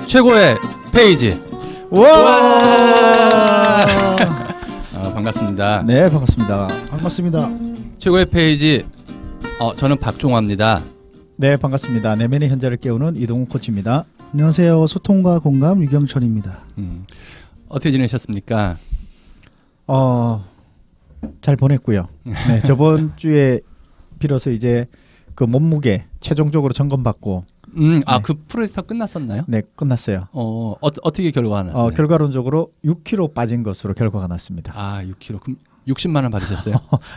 최고의 페이지. 와! 반갑습니다. 네, 반갑습니다. 반갑습니다. 최고의 페이지. 저는 박종화입니다. 네, 반갑습니다. 내면의 현재를 깨우는 이동훈 코치입니다. 안녕하세요. 소통과 공감 유경철입니다. 어떻게 지내셨습니까? 잘 보냈고요. 네, 저번 주에 비로소 이제 그 몸무게 최종적으로 점검받고. 네. 그 프로젝트가 끝났었나요? 네, 끝났어요. 어떻게 결과가 났어요? 결과론적으로 6kg 빠진 것으로 결과가 났습니다. 6kg. 그럼 60만 원 받으셨어요?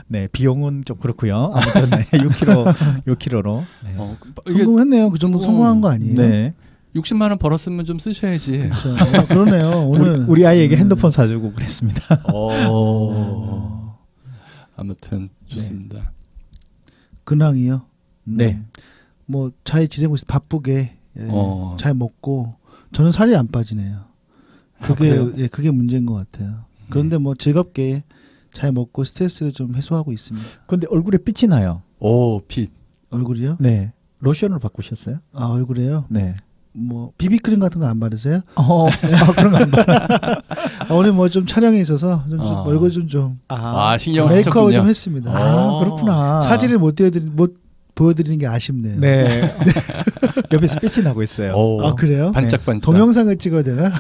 네, 비용은 좀 그렇고요. 아무튼 네, 6kg로. 네. 성공했네요. 그 정도 성공한 거 아니에요? 네. 60만 원 벌었으면 좀 쓰셔야지. 그렇죠. 그러네요. 오늘 우리 아이에게 핸드폰 사주고 그랬습니다. 아무튼 좋습니다. 네. 근황이요. 네. 뭐 잘 지내고 있어. 바쁘게 잘 먹고 저는 살이 안 빠지네요. 그게 문제인 것 같아요. 그런데 뭐 즐겁게 잘 먹고 스트레스를 좀 해소하고 있습니다. 그런데 얼굴에 빛이 나요. 빛. 얼굴이요? 네. 로션을 바꾸셨어요? 얼굴에요? 네. 뭐 비비크림 같은 거 안 바르세요? 그런 거 안 바르. 오늘 뭐 좀 촬영에 있어서 좀 얼굴 좀 신경 메이크업을 좀 했습니다. 그렇구나. 사진을 못 보여드리는 게 아쉽네요. 네. 옆에서 빛이 나고 있어요. 그래요? 반짝반짝. 동영상을 찍어야 되나?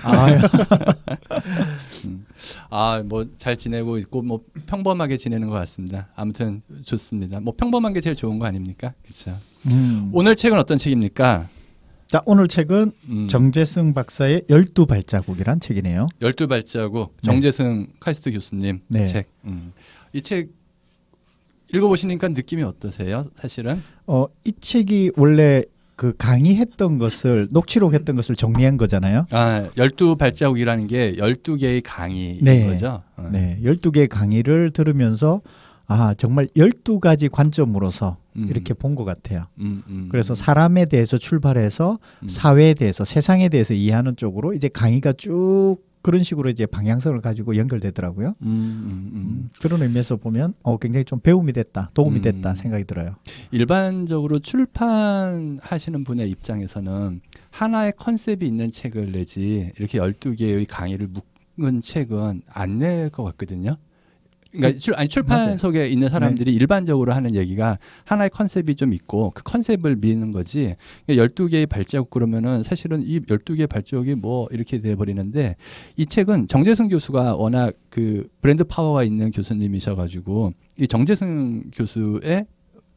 뭐 잘 지내고 있고 뭐 평범하게 지내는 것 같습니다. 아무튼 좋습니다. 뭐 평범한 게 제일 좋은 거 아닙니까? 그렇죠. 오늘 책은 어떤 책입니까? 자, 오늘 책은 정재승 박사의 12발자국이란 책이네요. 12발자국, 정재승 카이스트 교수님 책. 이 책 읽어보시니까 느낌이 어떠세요? 사실은? 이 책이 원래 그 강의했던 것을 녹취록했던 것을 정리한 거잖아요. 12발자국이라는 게 12개의 강의인 거죠. 네, 12개의 강의를 들으면서 정말 12가지 관점으로서 이렇게 본 것 같아요. 그래서 사람에 대해서 출발해서 사회에 대해서, 세상에 대해서 이해하는 쪽으로 이제 강의가 쭉 그런 식으로 이제 방향성을 가지고 연결되더라고요. 그런 의미에서 보면 굉장히 좀 배움이 됐다, 도움이 됐다 생각이 들어요. 일반적으로 출판하시는 분의 입장에서는 하나의 컨셉이 있는 책을 내지 이렇게 12개의 강의를 묶은 책은 안 낼 것 같거든요. 그러니까 출판 속에 있는 사람들이 일반적으로 하는 얘기가 하나의 컨셉이 좀 있고 그 컨셉을 미는 거지. 12개의 발자국 그러면은 사실은 이 12개의 발자국이 뭐 이렇게 돼 버리는데 이 책은 정재승 교수가 워낙 그 브랜드 파워가 있는 교수님이셔가지고 이 정재승 교수의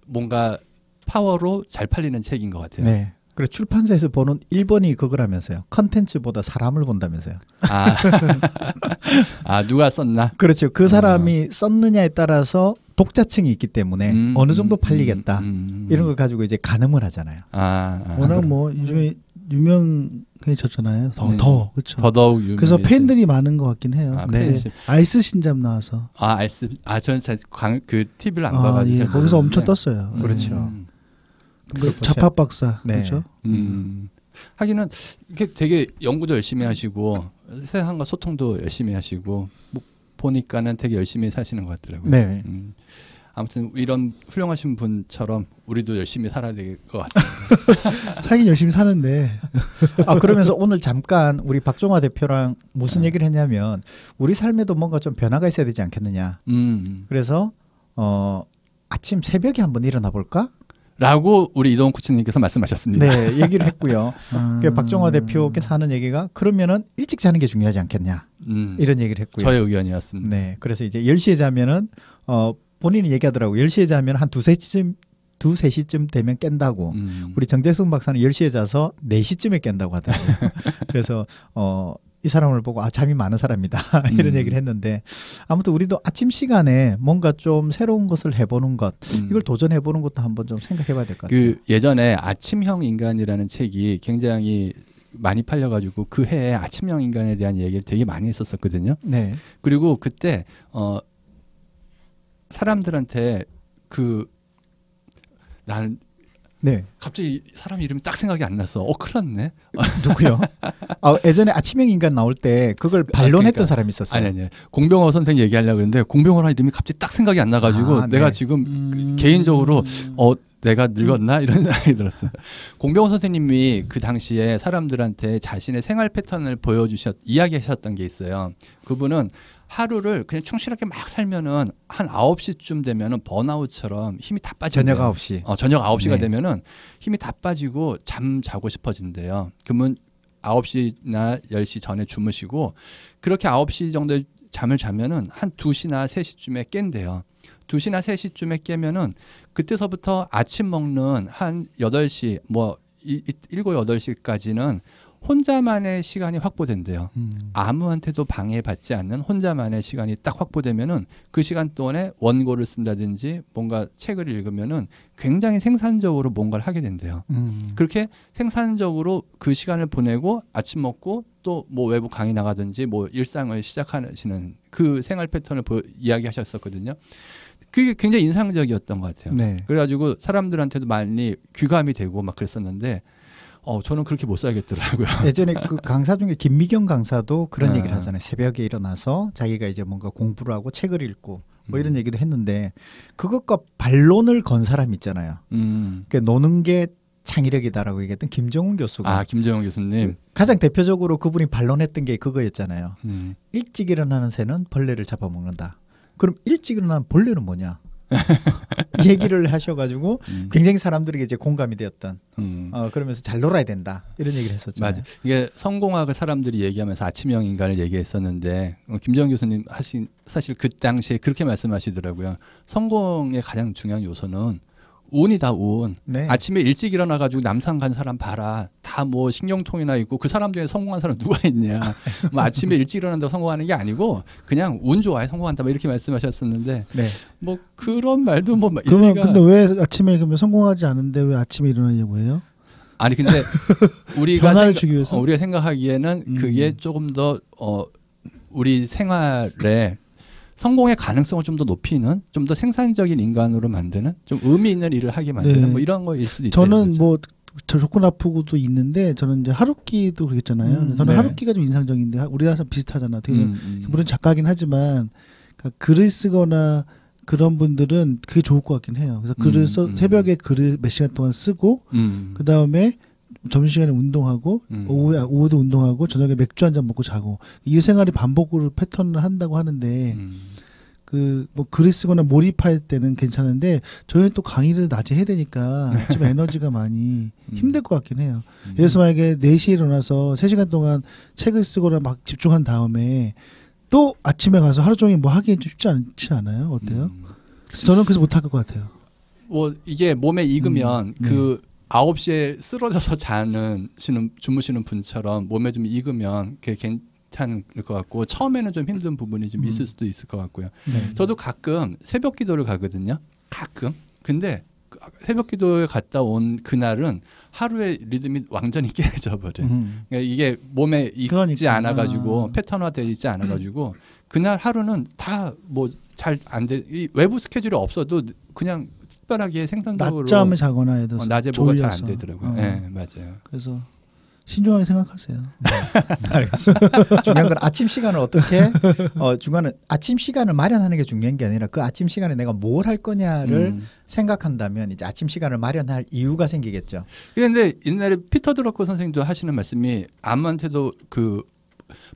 뭔가 파워로 잘 팔리는 책인 것 같아요. 네. 그래 출판사에서 보는 1번이 그거라면서요. 컨텐츠보다 사람을 본다면서요. 누가 썼나? 그렇죠. 그 사람이 썼느냐에 따라서 독자층이 있기 때문에 어느 정도 팔리겠다. 이런 걸 가지고 이제 가늠을 하잖아요. 워낙 뭐 요즘에 유명해졌잖아요. 더 그렇죠. 더더욱 유명. 그래서 팬들이 많은 것 같긴 해요. 네. 아이스 신잡 나와서. 저는 그 TV를 안 봐가지고 거기서 엄청 떴어요. 그렇죠. 자파 박사. 네. 그렇죠. 하기는 이렇게 되게 연구도 열심히 하시고 세상과 소통도 열심히 하시고 뭐 보니까는 되게 열심히 사시는 것 같더라고요. 네. 아무튼 이런 훌륭하신 분처럼 우리도 열심히 살아야 될 것 같습니다. 살긴 열심히 사는데. 그러면서 오늘 잠깐 우리 박종화 대표랑 무슨 얘기를 했냐면 우리 삶에도 뭔가 좀 변화가 있어야 되지 않겠느냐. 그래서 아침 새벽에 한번 일어나 볼까? 라고 우리 이동훈 코치님께서 말씀하셨습니다. 네, 얘기를 했고요. 박종화 대표께서 하는 얘기가 그러면은 일찍 자는 게 중요하지 않겠냐. 이런 얘기를 했고요. 저의 의견이었습니다. 네, 그래서 이제 10시에 자면은 본인이 얘기하더라고요. 10시에 자면 한 2-3시쯤 되면 깬다고. 우리 정재승 박사는 10시에 자서 4시쯤에 깬다고 하더라고요. 그래서 이 사람을 보고 잠이 많은 사람이다 이런 얘기를 했는데 아무튼 우리도 아침 시간에 뭔가 좀 새로운 것을 해보는 것 이걸 도전해보는 것도 한번 좀 생각해봐야 될 것 같아요. 예전에 아침형 인간이라는 책이 굉장히 많이 팔려가지고 그 해에 아침형 인간에 대한 얘기를 되게 많이 했었거든요. 네. 그리고 그때 사람들한테 난 갑자기 사람 이름이 딱 생각이 안 났어. 큰일 났네. 누구요? 예전에 아침형 인간 나올 때 그걸 반론했던 사람이 있었어요. 아니. 공병호 선생 얘기하려고 했는데 공병호라는 이름이 갑자기 딱 생각이 안 나가지고 내가 지금 개인적으로 내가 늙었나 이런 생각이 들었어요. 공병호 선생님이 그 당시에 사람들한테 자신의 생활 패턴을 이야기하셨던 게 있어요. 그분은 하루를 그냥 충실하게 막 살면은 한 9시쯤 되면은 번아웃처럼 힘이 다 빠진대요. 저녁 9시. 저녁 9시가 네. 되면은 힘이 다 빠지고 잠 자고 싶어진대요. 그러면 9시나 10시 전에 주무시고 그렇게 9시 정도 잠을 자면은 한 2시나 3시쯤에 깬대요. 2시나 3시쯤에 깨면은 그때서부터 아침 먹는 한 8시 뭐 7, 8시까지는 혼자만의 시간이 확보된대요. 아무한테도 방해받지 않는 혼자만의 시간이 딱 확보되면은 그 시간 동안에 원고를 쓴다든지 뭔가 책을 읽으면은 굉장히 생산적으로 뭔가를 하게 된대요. 그렇게 생산적으로 그 시간을 보내고 아침 먹고 또 뭐 외부 강의 나가든지 뭐 일상을 시작하시는 그 생활 패턴을 이야기하셨었거든요. 그게 굉장히 인상적이었던 것 같아요. 네. 그래가지고 사람들한테도 많이 귀감이 되고 막 그랬었는데 저는 그렇게 못 살겠더라고요. 예전에 그 강사 중에 김미경 강사도 그런 얘기를 하잖아요. 새벽에 일어나서 자기가 이제 뭔가 공부를 하고 책을 읽고 뭐 이런 얘기도 했는데 그것과 반론을 건 사람 있잖아요. 그러니까 노는 게 창의력이다라고 얘기했던 김정훈 교수가. 김정훈 교수님. 가장 대표적으로 그분이 반론했던 게 그거였잖아요. 일찍 일어나는 새는 벌레를 잡아먹는다. 그럼 일찍 일어나는 벌레는 뭐냐? 이 얘기를 하셔가지고 굉장히 사람들에게 이제 공감이 되었던 그러면서 잘 놀아야 된다 이런 얘기를 했었죠. 맞아. 이게 성공학을 사람들이 얘기하면서 아침형 인간을 얘기했었는데 김정은 교수님 사실 그 당시에 그렇게 말씀하시더라고요. 성공의 가장 중요한 요소는 운이다, 운. 네. 아침에 일찍 일어나가지고 남산 간 사람 봐라. 다 뭐 신경통이나 있고 그 사람 중에 성공한 사람 누가 있냐. 뭐 아침에 일찍 일어난다고 성공하는 게 아니고 그냥 운 좋아야 성공한다. 뭐 이렇게 말씀하셨었는데 네. 뭐 그런 말도 뭐 그러면 근데 왜 아침에 그러면 성공하지 않은데 왜 아침에 일어나냐고 해요? 아니 근데 우리가 변화를 주기 위해서 우리가 생각하기에는 그게 조금 더 우리 생활에 성공의 가능성을 좀 더 높이는, 좀 더 생산적인 인간으로 만드는, 좀 의미 있는 일을 하게 만드는 네. 뭐 이런 거일 수도 있다. 저는 뭐 좋고 나쁘고도 있는데 저는 이제 하루키도 그랬잖아요. 저는 네. 하루키가 좀 인상적인데 우리랑 비슷하잖아. 되게 물론 작가긴 하지만 그러니까 글을 쓰거나 그런 분들은 그게 좋을 것 같긴 해요. 그래서 글을 새벽에 글을 몇 시간 동안 쓰고 그 다음에 점심시간에 운동하고 오후도 운동하고 저녁에 맥주 한잔 먹고 자고 이 생활이 반복으로 패턴을 한다고 하는데 그 뭐 글을 쓰거나 몰입할 때는 괜찮은데 저희는 또 강의를 낮에 해야 되니까 좀 에너지가 많이 힘들 것 같긴 해요. 예를 들어서 만약에 4시에 일어나서 3시간 동안 책을 쓰거나 막 집중한 다음에 또 아침에 가서 하루 종일 뭐 하기엔 좀 쉽지 않지 않아요? 어때요? 저는 그래서 못할 것 같아요. 뭐 이게 몸에 익으면 네. 그 9시에 쓰러져서 주무시는 분처럼 몸에 좀 익으면 그게 괜찮을 것 같고 처음에는 좀 힘든 부분이 좀 있을 수도 있을 것 같고요. 네. 저도 가끔 새벽 기도를 가거든요. 가끔. 근데 새벽 기도에 갔다 온 그날은 하루의 리듬이 완전히 깨져 버려요. 그러니까 이게 몸에 익지 그러니까. 않아가지고 패턴화되어 있지 않아가지고 그날 하루는 다 뭐 잘 안 돼. 외부 스케줄이 없어도 그냥 특별하게 생산적으로 낮잠을 자거나 해도 낮에 뭐가 잘 안 졸려서. 되더라고요. 네, 맞아요. 그래서 신중하게 생각하세요. 알겠습니다. 중요한 건 아침 시간을 어떻게 중간에 아침 시간을 마련하는 게 중요한 게 아니라 그 아침 시간에 내가 뭘 할 거냐를 생각한다면 이제 아침 시간을 마련할 이유가 생기겠죠. 그런데 옛날에 피터 드러커 선생님도 하시는 말씀이 아무한테도 그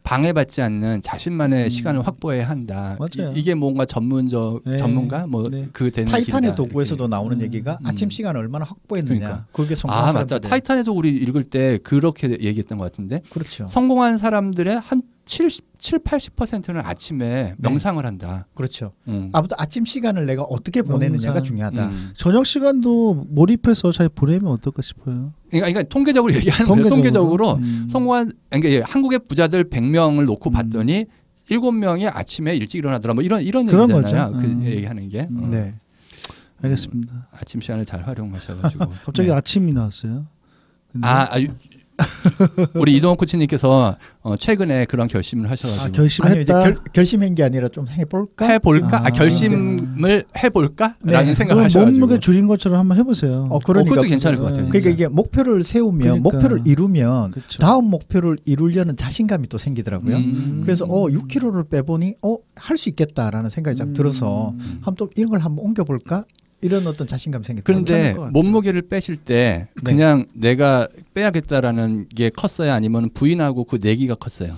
방해받지 않는 자신만의 시간을 확보해야 한다. 맞아요. 이게 뭔가 전문가 뭐 네. 그 되는 타이탄의 길이다, 도구에서도 이렇게. 나오는 얘기가 아침 시간을 얼마나 확보했느냐. 그러니까. 그게 성공한 맞다. 사람들이. 타이탄에서 우리 읽을 때 그렇게 얘기했던 것 같은데 그렇죠. 성공한 사람들의 한 70-80%는 아침에 명상을 한다. 그렇죠. 아무튼 아침 시간을 내가 어떻게 보내느냐가 명상. 중요하다. 저녁 시간도 몰입해서 잘 보내면 어떨까 싶어요. 그러니까 통계적으로 얘기하는 거예요. 통계적으로 성공한 그러니까 한국의 부자들 100명을 놓고 봤더니 7명이 아침에 일찍 일어나더라. 뭐 이런 그런 얘기잖아요. 거죠. 그 얘기하는 게. 네. 알겠습니다. 아침 시간을 잘 활용하셔가지고. 갑자기 네. 아침이 나왔어요. 근데 우리 이동원 코치님께서 최근에 그런 결심을 하셔가지고 아니요, 결심했다. 이제 결심한 게 아니라 좀 해볼까? 해볼까? 아, 결심을 해볼까? 네. 라는 생각을 그럼 하셔가지고. 몸무게 줄인 것처럼 한번 해보세요. 그러니까 그것도 괜찮을 것 같아요. 그러니까 진짜. 이게 목표를 세우면 그러니까. 목표를 이루면 그쵸. 다음 목표를 이루려는 자신감이 또 생기더라고요. 그래서 6kg를 빼보니 할 수 있겠다라는 생각이 딱 들어서 한번 또 이런 걸 한번 옮겨볼까? 이런 어떤 자신감 생겼다. 그런데 몸무게를 빼실 때 그냥 내가 빼야겠다라는 게 컸어요? 아니면 부인하고 그 내기가 컸어요?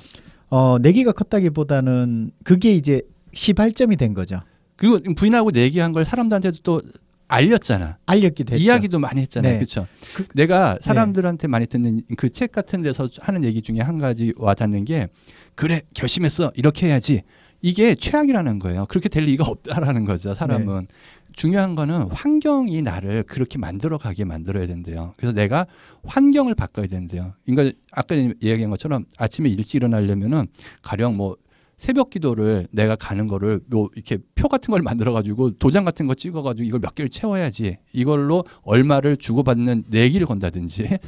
내기가 컸다기보다는 그게 이제 시발점이 된 거죠. 그리고 부인하고 내기한 걸 사람들한테도 또 알렸잖아. 알렸기도 했죠. 이야기도 많이 했잖아요. 네. 그렇죠. 내가 사람들한테 많이 듣는 그 책 같은 데서 하는 얘기 중에 한 가지 와닿는 게 그래 결심했어 이렇게 해야지. 이게 최악이라는 거예요. 그렇게 될 리가 없다라는 거죠. 사람은. 중요한 거는 환경이 나를 그렇게 만들어가게 만들어야 된대요. 그래서 내가 환경을 바꿔야 된대요. 그러니까 아까 이야기한 것처럼 아침에 일찍 일어나려면은 가령 뭐 새벽 기도를 내가 가는 거를 뭐 이렇게 표 같은 걸 만들어 가지고 도장 같은 거 찍어 가지고 이걸 몇 개를 채워야지. 이걸로 얼마를 주고받는 내기를 건다든지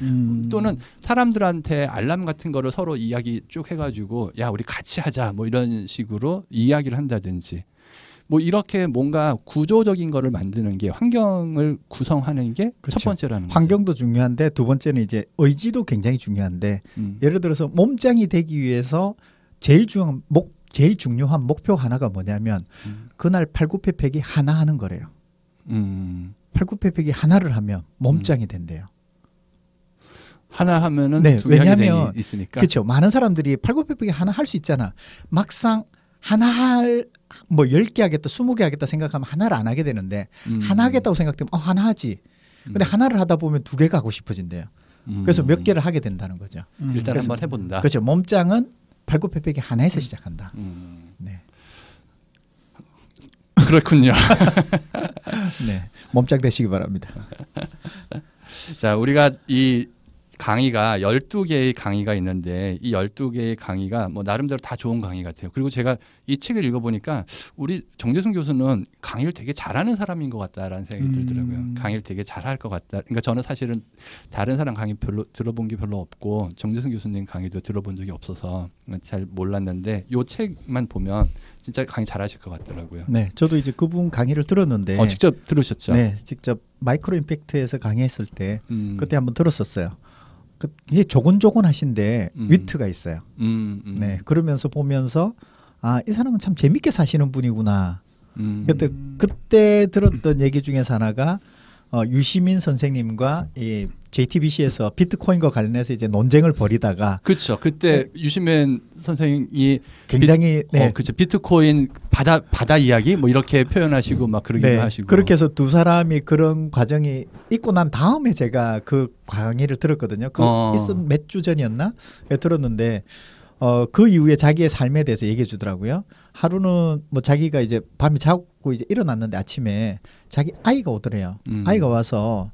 또는 사람들한테 알람 같은 거를 서로 이야기 쭉 해가지고 야 우리 같이 하자 뭐 이런 식으로 이야기를 한다든지 뭐 이렇게 뭔가 구조적인 거를 만드는 게 환경을 구성하는 게 첫 번째라는 거죠. 환경도 중요한데 두 번째는 이제 의지도 굉장히 중요한데 예를 들어서 몸짱이 되기 위해서 제일 중요한 목표 하나가 뭐냐면 그날 팔굽혀펴기 하나 하는 거래요. 팔굽혀펴기 하나를 하면 몸짱이 된대요. 하나 하면은 네, 두 명이 왜냐하면 있으니까. 그렇죠. 많은 사람들이 팔굽혀펴기 하나 할 수 있잖아. 막상 하나 뭐 10개 하겠다, 20개 하겠다 생각하면 하나를 안 하게 되는데 하나 하겠다고 생각되면 하나 하지. 근데 하나를 하다 보면 2개가 하고 싶어진대요. 그래서 몇 개를 하게 된다는 거죠. 일단 한번 해본다. 그렇죠. 몸짱은 팔굽혀펴기 하나에서 시작한다. 네. 그렇군요. 네, 몸짱 되시기 바랍니다. 자, 우리가 이 강의가 12개의 강의가 있는데 이 12개의 강의가 뭐 나름대로 다 좋은 강의 같아요. 그리고 제가 이 책을 읽어보니까 우리 정재승 교수는 강의를 되게 잘하는 사람인 것 같다라는 생각이 들더라고요. 강의를 되게 잘할 것 같다. 그러니까 저는 사실은 다른 사람 강의 별로 들어본 게 별로 없고 정재승 교수님 강의도 들어본 적이 없어서 잘 몰랐는데 이 책만 보면 진짜 강의 잘하실 것 같더라고요. 네, 저도 이제 그분 강의를 들었는데 직접 들으셨죠? 네, 직접 마이크로 임팩트에서 강의했을 때 그때 한번 들었었어요. 이제 조곤조곤하신데 위트가 있어요. 네, 그러면서 보면서 이 사람은 참 재밌게 사시는 분이구나. 그때 들었던 얘기 중에서 하나가 유시민 선생님과 이 JTBC에서 비트코인과 관련해서 이제 논쟁을 벌이다가 그렇죠. 그때 유시민 선생님이 굉장히 그렇죠. 비트코인 바다 이야기 뭐 이렇게 표현하시고 막 그러기도 하시고 그렇게 해서 두 사람이 그런 과정이 있고 난 다음에 제가 그 강의를 들었거든요. 있은 몇 주 전이었나? 들었는데 그 이후에 자기의 삶에 대해서 얘기해 주더라고요. 하루는 뭐 자기가 이제 밤에 자고 이제 일어났는데 아침에 자기 아이가 오더래요. 아이가 와서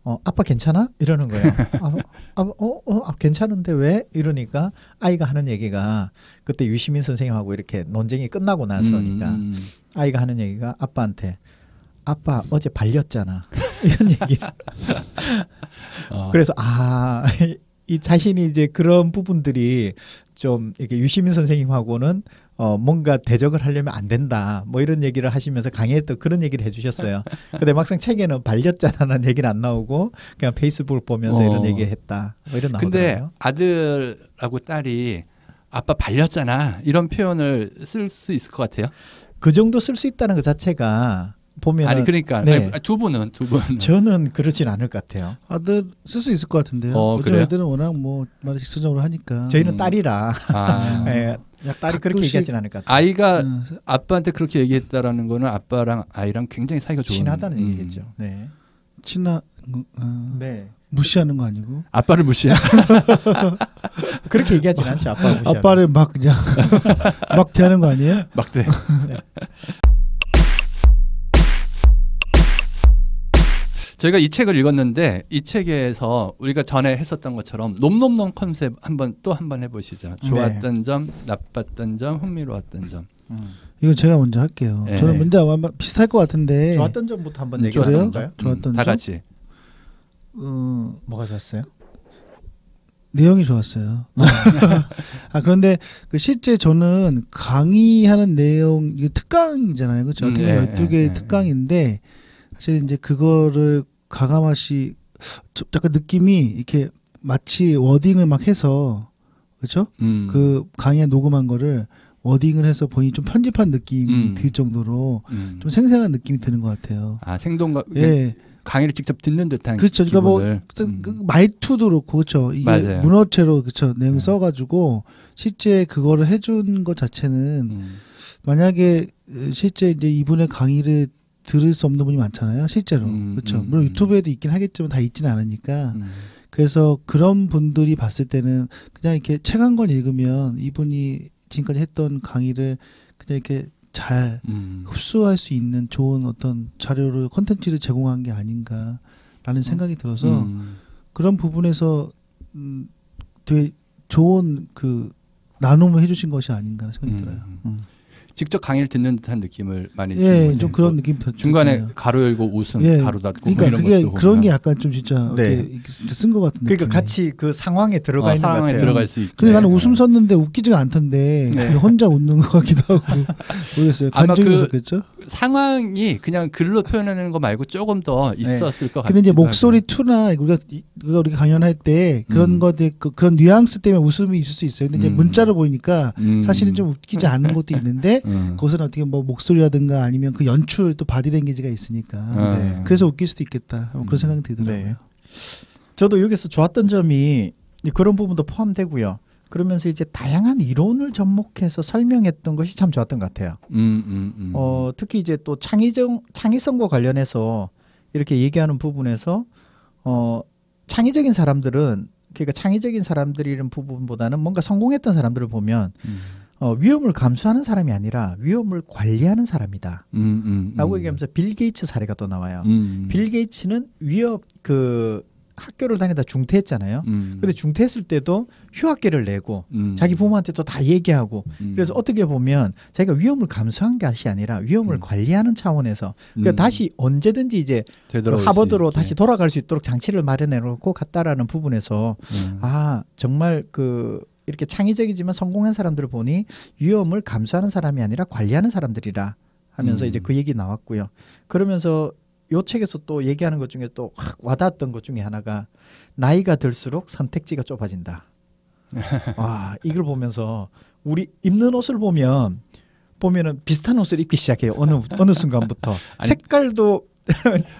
아빠 괜찮아? 이러는 거예요. 괜찮은데 왜? 이러니까 아이가 하는 얘기가 그때 유시민 선생님하고 이렇게 논쟁이 끝나고 나서니까 아이가 하는 얘기가 아빠한테 아빠 어제 발렸잖아. 이런 얘기를. 그래서 이 자신이 이제 그런 부분들이 좀 이렇게 유시민 선생님하고는 뭔가 대적을 하려면 안 된다. 뭐 이런 얘기를 하시면서 강의에 또 그런 얘기를 해주셨어요. 근데 막상 책에는 발렸잖아는 얘기는 안 나오고 그냥 페이스북을 보면서 이런 얘기했다. 뭐 이런 나오더라고요. 근데 아들하고 딸이 아빠 발렸잖아 이런 표현을 쓸 수 있을 것 같아요. 그 정도 쓸 수 있다는 것 자체가 보면 그러니까 두 분은 저는 그러진 않을 것 같아요. 아들 쓸 수 있을 것 같은데요. 요즘 애들은 워낙 뭐 말을 직선적으로 하니까. 저희는 딸이라 딸이 그렇게 얘기하진 않을 것 같아요. 아이가 아빠한테 그렇게 얘기했다라는 거는 아빠랑 아이랑 굉장히 사이가 좋은 친하다는 얘기겠죠. 네. 네. 무시하는 거 아니고? 아빠를 무시해. 그렇게 얘기하진 않죠. 아빠를 막 그냥 막대하는 거 아니에요? 막대. 네. 저희가 이 책을 읽었는데 이 책에서 우리가 전에 했었던 것처럼 놈놈놈 컨셉 한번 해보시죠. 좋았던 점, 나빴던 점, 흥미로웠던 점. 이거 제가 먼저 할게요. 네. 저는 먼저 아마 비슷할 것 같은데. 좋았던 점부터 한번 얘기해 볼까요? 좋았던 점. 다 같이. 뭐가 좋았어요? 내용이 좋았어요. 그런데 실제 저는 강의하는 내용 이게 특강이잖아요, 그렇죠? 12개의 특강인데 사실 이제 그거를 가감없이 약간 느낌이 이렇게 마치 워딩을 막 해서 그렇죠? 그 강의에 녹음한 거를 워딩을 해서 본인이 좀 편집한 느낌이 들 정도로 좀 생생한 느낌이 드는 것 같아요. 아 생동감. 예. 강의를 직접 듣는 듯한 그렇죠. 기분을. 그러니까 뭐 말투도 그렇고 그렇죠. 이게 맞아요. 문어체로 그렇죠. 내용 써가지고 실제 그거를 해준 것 자체는 만약에 실제 이제 이분의 강의를 들을 수 없는 분이 많잖아요. 실제로 그렇죠. 물론 유튜브에도 있긴 하겠지만 다 있지는 않으니까. 그래서 그런 분들이 봤을 때는 그냥 이렇게 책 한 권 읽으면 이분이 지금까지 했던 강의를 그냥 이렇게 잘 흡수할 수 있는 좋은 어떤 자료를 콘텐츠를 제공한 게 아닌가라는 생각이 들어서 그런 부분에서 되게 좋은 그 나눔을 해주신 것이 아닌가 하는 생각이 들어요. 직접 강의를 듣는 듯한 느낌을 많이 예, 좀 그런 느낌 중간에 들잖아요. 가로 열고 웃음, 예, 가로 닫고 그러니까 이런 그게 것도 그런 게 약간 좀 진짜 네. 쓴 것 같은 그러니까 느낌이. 같이 그 상황에 들어가 있는 것 상황에 같아요. 들어갈 수 있게. 근데 나는 웃음 썼는데 웃기지가 않던데 네. 혼자 웃는 것 같기도 하고 모르겠어요. 아마 감정이 그 없었겠죠? 상황이 그냥 글로 표현하는 거 말고 조금 더 있었을 것 같아요. 근데 이제 목소리 투나 우리가 강연할 때 그런 것들 그런 뉘앙스 때문에 웃음이 있을 수 있어요. 근데 이제 문자로 보니까 사실은 좀 웃기지 않은 것도 있는데 그것은 어떻게 뭐 목소리라든가 아니면 그 연출 또 바디랭귀지가 있으니까 네. 그래서 웃길 수도 있겠다. 그런 생각이 들더라고요. 네. 저도 여기서 좋았던 점이 그런 부분도 포함되고요. 그러면서 이제 다양한 이론을 접목해서 설명했던 것이 참 좋았던 것 같아요. 특히 이제 또 창의성과 관련해서 이렇게 얘기하는 부분에서 창의적인 사람들은 그러니까 창의적인 사람들이 이런 부분보다는 뭔가 성공했던 사람들을 보면 위험을 감수하는 사람이 아니라 위험을 관리하는 사람이다. 라고 얘기하면서 빌 게이츠 사례가 또 나와요. 빌 게이츠는 학교를 다니다 중퇴했잖아요. 근데 중퇴했을 때도 휴학계를 내고 자기 부모한테 또 다 얘기하고 그래서 어떻게 보면 자기가 위험을 감수한 것이 아니라 위험을 관리하는 차원에서 그러니까 다시 언제든지 이제 그 하버드로 다시 돌아갈 수 있도록 장치를 마련해 놓고 갔다라는 부분에서 정말 이렇게 창의적이지만 성공한 사람들을 보니 위험을 감수하는 사람이 아니라 관리하는 사람들이라 하면서 이제 그 얘기 나왔고요. 그러면서 요 책에서 또 얘기하는 것 중에 또 확 와닿았던 것 중에 하나가 나이가 들수록 선택지가 좁아진다. 이걸 보면서 우리 입는 옷을 보면은 비슷한 옷을 입기 시작해요. 어느 순간부터 색깔도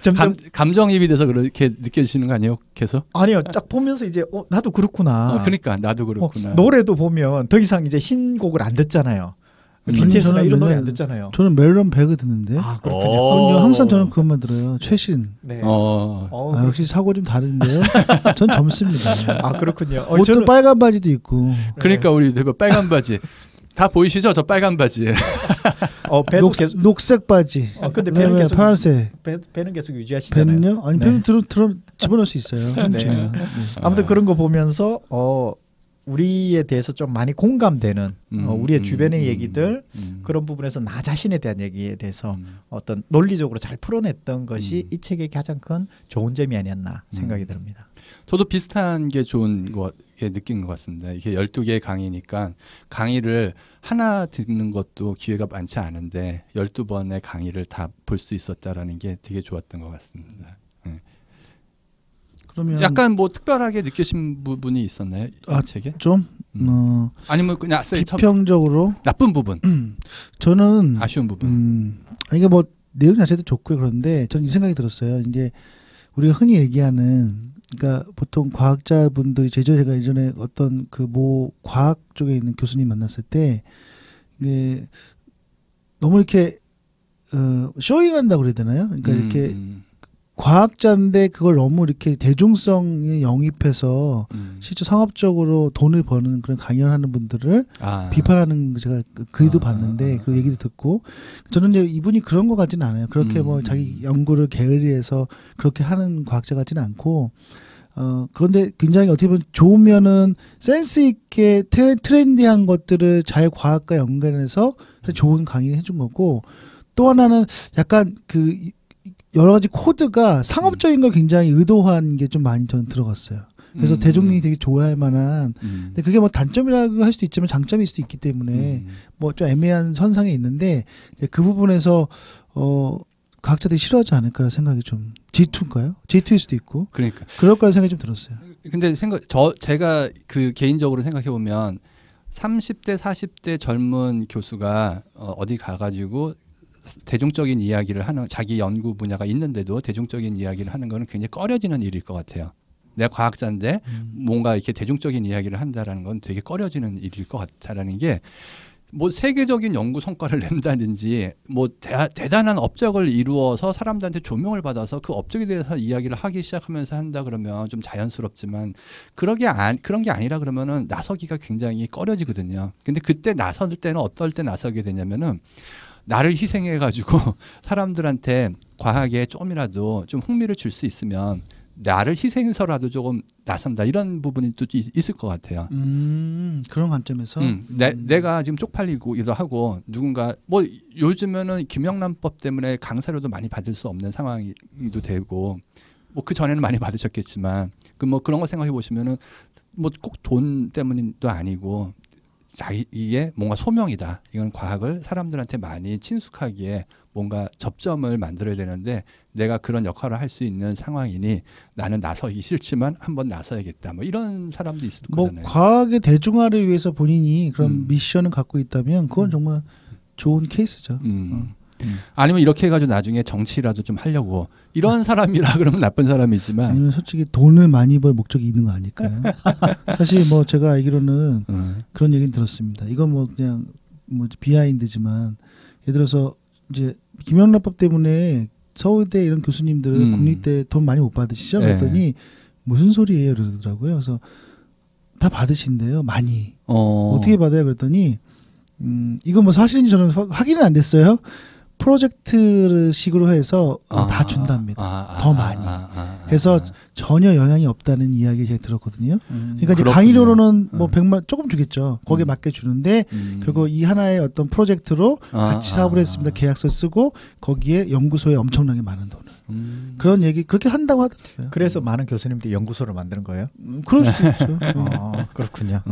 점점 감정입이 돼서 그렇게 느껴지시는 거 아니에요? 계속? 아니요. 딱 보면서 이제 나도 그렇구나. 그러니까 나도 그렇구나. 노래도 보면 더 이상 이제 신곡을 안 듣잖아요. BTS나 이런 노래 안 듣잖아요. 저는 멜론 배그 듣는데. 그렇군요. 항상 저는 그것만 들어요. 최신. 네. 역시 사고 좀 다른데요. 전 젊습니다. 그렇군요. 옷도 저는... 빨간 바지도 있고. 그러니까 우리 빨간 바지. 다 보이시죠? 저 빨간 바지에. 녹색 바지. 근데 배는 계속 파란색. 배는 계속 유지하시잖아요. 배는요? 아니 배는 집어넣을 수 있어요. 네. 아무튼 그런 거 보면서 우리에 대해서 좀 많이 공감되는 우리의 주변의 얘기들 그런 부분에서 나 자신에 대한 얘기에 대해서 어떤 논리적으로 잘 풀어냈던 것이 이 책의 가장 큰 좋은 점이 아니었나 생각이 듭니다. 저도 비슷한 게 좋은 게 느낀 것 같습니다. 이게 12개의 강의니까 강의를 하나 듣는 것도 기회가 많지 않은데 12번의 강의를 다 볼 수 있었다라는 게 되게 좋았던 것 같습니다. 네. 그러면 약간 뭐 특별하게 느끼신 부분이 있었나요? 이 책에? 좀 아니면 그냥 비평적으로 나쁜 부분. 저는 아쉬운 부분. 이게 뭐 내용 자체도 좋고요. 그런데 저는 이 생각이 들었어요. 이제 우리가 흔히 얘기하는 그러니까 보통 과학자분들이 제가 예전에 어떤 모 과학 쪽에 있는 교수님 만났을 때 이게 너무 이렇게 쇼잉한다고 그래야 되나요? 그러니까 이렇게 과학자인데 그걸 너무 이렇게 대중성에 영입해서 실제 상업적으로 돈을 버는 그런 강연하는 분들을 비판하는 제가 글도 봤는데 그 얘기도 듣고 저는 이제 이분이 그런 것 같지는 않아요. 그렇게 뭐 자기 연구를 게을리해서 그렇게 하는 과학자 같지는 않고 그런데 굉장히 어떻게 보면 좋으면은 센스 있게 트렌디한 것들을 잘 과학과 연관해서 좋은 강의를 해준 거고 또 하나는 약간 여러 가지 코드가 상업적인 걸 굉장히 의도한 게 좀 많이 저는 들어갔어요. 그래서 대중이 되게 좋아할 만한 근데 그게 뭐 단점이라고 할 수도 있지만 장점일 수도 있기 때문에 뭐 좀 애매한 선상에 있는데 그 부분에서 과학자들이 싫어하지 않을까라는 생각이 좀 G2인가요? G2일 수도 있고 그러니까 그럴 거라는 생각이 좀 들었어요. 근데 제가 개인적으로 생각해 보면 30대 40대 젊은 교수가 어디 가가지고 대중적인 이야기를 하는, 자기 연구 분야가 있는데도 대중적인 이야기를 하는 거는 굉장히 꺼려지는 일일 것 같아요. 내가 과학자인데 뭔가 이렇게 대중적인 이야기를 한다라는 건 되게 꺼려지는 일일 것 같다라는 게, 뭐 세계적인 연구 성과를 낸다든지 뭐 대단한 업적을 이루어서 사람들한테 조명을 받아서 그 업적에 대해서 이야기를 하기 시작하면서 한다 그러면 좀 자연스럽지만, 그런 게 아니라 그러면은 나서기가 굉장히 꺼려지거든요. 근데 그때 나설 때는 어떨 때 나서게 되냐면은, 나를 희생해 가지고 사람들한테 과학에 좀이라도 좀 흥미를 줄 수 있으면 나를 희생해서라도 조금 나선다, 이런 부분이 또 있을 것 같아요. 그런 관점에서 내가 지금 쪽팔리기도 하고, 누군가 뭐 요즘에는 김영란법 때문에 강사료도 많이 받을 수 없는 상황도 되고, 뭐 그 전에는 많이 받으셨겠지만, 그 뭐 그런 거 생각해 보시면은 뭐 꼭 돈 때문도 아니고 자기의 뭔가 소명이다. 이건 과학을 사람들한테 많이 친숙하게 뭔가 접점을 만들어야 되는데, 내가 그런 역할을 할 수 있는 상황이니 나는 나서기 싫지만 한번 나서야겠다. 뭐 이런 사람도 있을 거잖아요. 뭐 과학의 대중화를 위해서 본인이 그런 미션을 갖고 있다면 그건 정말 좋은 케이스죠. 아니면 이렇게 해가지고 나중에 정치라도 좀 하려고, 이런 사람이라 그러면 나쁜 사람이지만, 아니면 솔직히 돈을 많이 벌 목적이 있는 거 아닐까요? 사실 뭐 제가 알기로는 그런 얘기는 들었습니다. 이건 뭐 그냥 뭐 비하인드지만, 예를 들어서 이제 김영란법 때문에 서울대 이런 교수님들은 국립대 돈 많이 못 받으시죠? 그랬더니 무슨 소리예요? 그러더라고요. 그래서 다 받으신대요. 많이. 어떻게 받아요? 그랬더니 이건 뭐 사실인지 저는 확인은 안 됐어요. 프로젝트식으로 해서 다 준답니다. 더 많이. 그래서 전혀 영향이 없다는 이야기 제가 들었거든요. 그러니까 이제 강의료로는 뭐 100만 조금 주겠죠. 거기에 맞게 주는데, 그리고 이 하나의 어떤 프로젝트로 같이 사업을 했습니다. 계약서 쓰고 거기에 연구소에 엄청나게 많은 돈을. 그런 얘기 그렇게 한다고 하더라고요. 그래서 많은 교수님들이 연구소를 만드는 거예요? 그럴 수도 있죠. 그렇군요.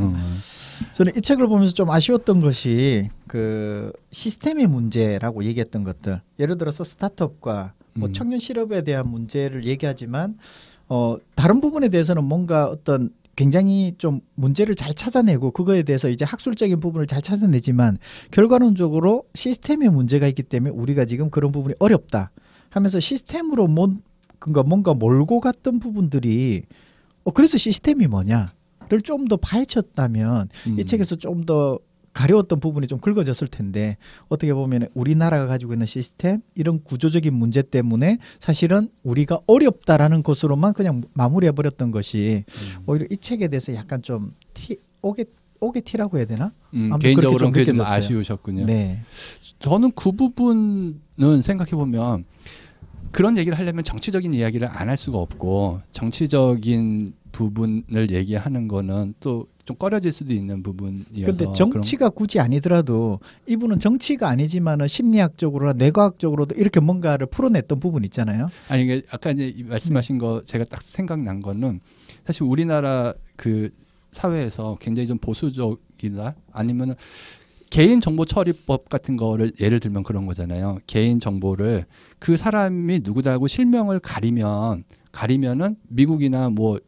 저는 이 책을 보면서 좀 아쉬웠던 것이 그 시스템의 문제라고 얘기했던 것들, 예를 들어서 스타트업과 뭐 청년 실업에 대한 문제를 얘기하지만 다른 부분에 대해서는 뭔가 어떤 굉장히 좀 문제를 잘 찾아내고 그거에 대해서 이제 학술적인 부분을 잘 찾아내지만, 결과론적으로 시스템의 문제가 있기 때문에 우리가 지금 그런 부분이 어렵다 하면서 시스템으로 뭔가 몰고 갔던 부분들이 그래서 시스템이 뭐냐를 좀 더 파헤쳤다면 이 책에서 좀 더 가려웠던 부분이 좀 긁어졌을 텐데, 어떻게 보면 우리나라가 가지고 있는 시스템, 이런 구조적인 문제 때문에 사실은 우리가 어렵다라는 것으로만 그냥 마무리해버렸던 것이 오히려 이 책에 대해서 약간 좀 오게티라고 해야 되나? 개인적으로는 그게 좀 아쉬우셨군요. 네. 저는 그 부분은 생각해보면, 그런 얘기를 하려면 정치적인 이야기를 안 할 수가 없고, 정치적인 부분을 얘기하는 거는 또 좀 꺼려질 수도 있는 부분이어서. 근데 정치가 굳이 아니더라도 이분은 정치가 아니지만은 심리학적으로나 뇌과학적으로도 이렇게 뭔가를 풀어냈던 부분 있잖아요. 아니, 이게 아까 이제 말씀하신 거 제가 딱 생각난 거는, 사실 우리나라 그 사회에서 굉장히 좀 보수적이다, 아니면은 개인정보처리법 같은 거를 예를 들면 그런 거잖아요. 개인정보를 그 사람이 누구다고 실명을 가리면은 미국이나 뭐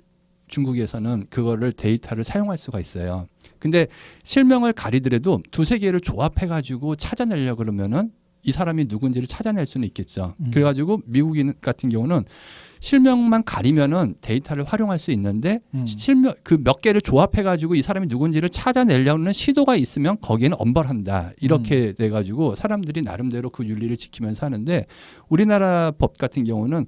중국에서는 그거를 데이터를 사용할 수가 있어요. 근데 실명을 가리더라도 두세 개를 조합해가지고 찾아내려고 그러면은 이 사람이 누군지를 찾아낼 수는 있겠죠. 그래가지고 미국인 같은 경우는 실명만 가리면은 데이터를 활용할 수 있는데, 실명 그 몇 개를 조합해가지고 이 사람이 누군지를 찾아내려는 시도가 있으면 거기에는 엄벌한다. 이렇게 돼가지고 사람들이 나름대로 그 윤리를 지키면서 하는데, 우리나라 법 같은 경우는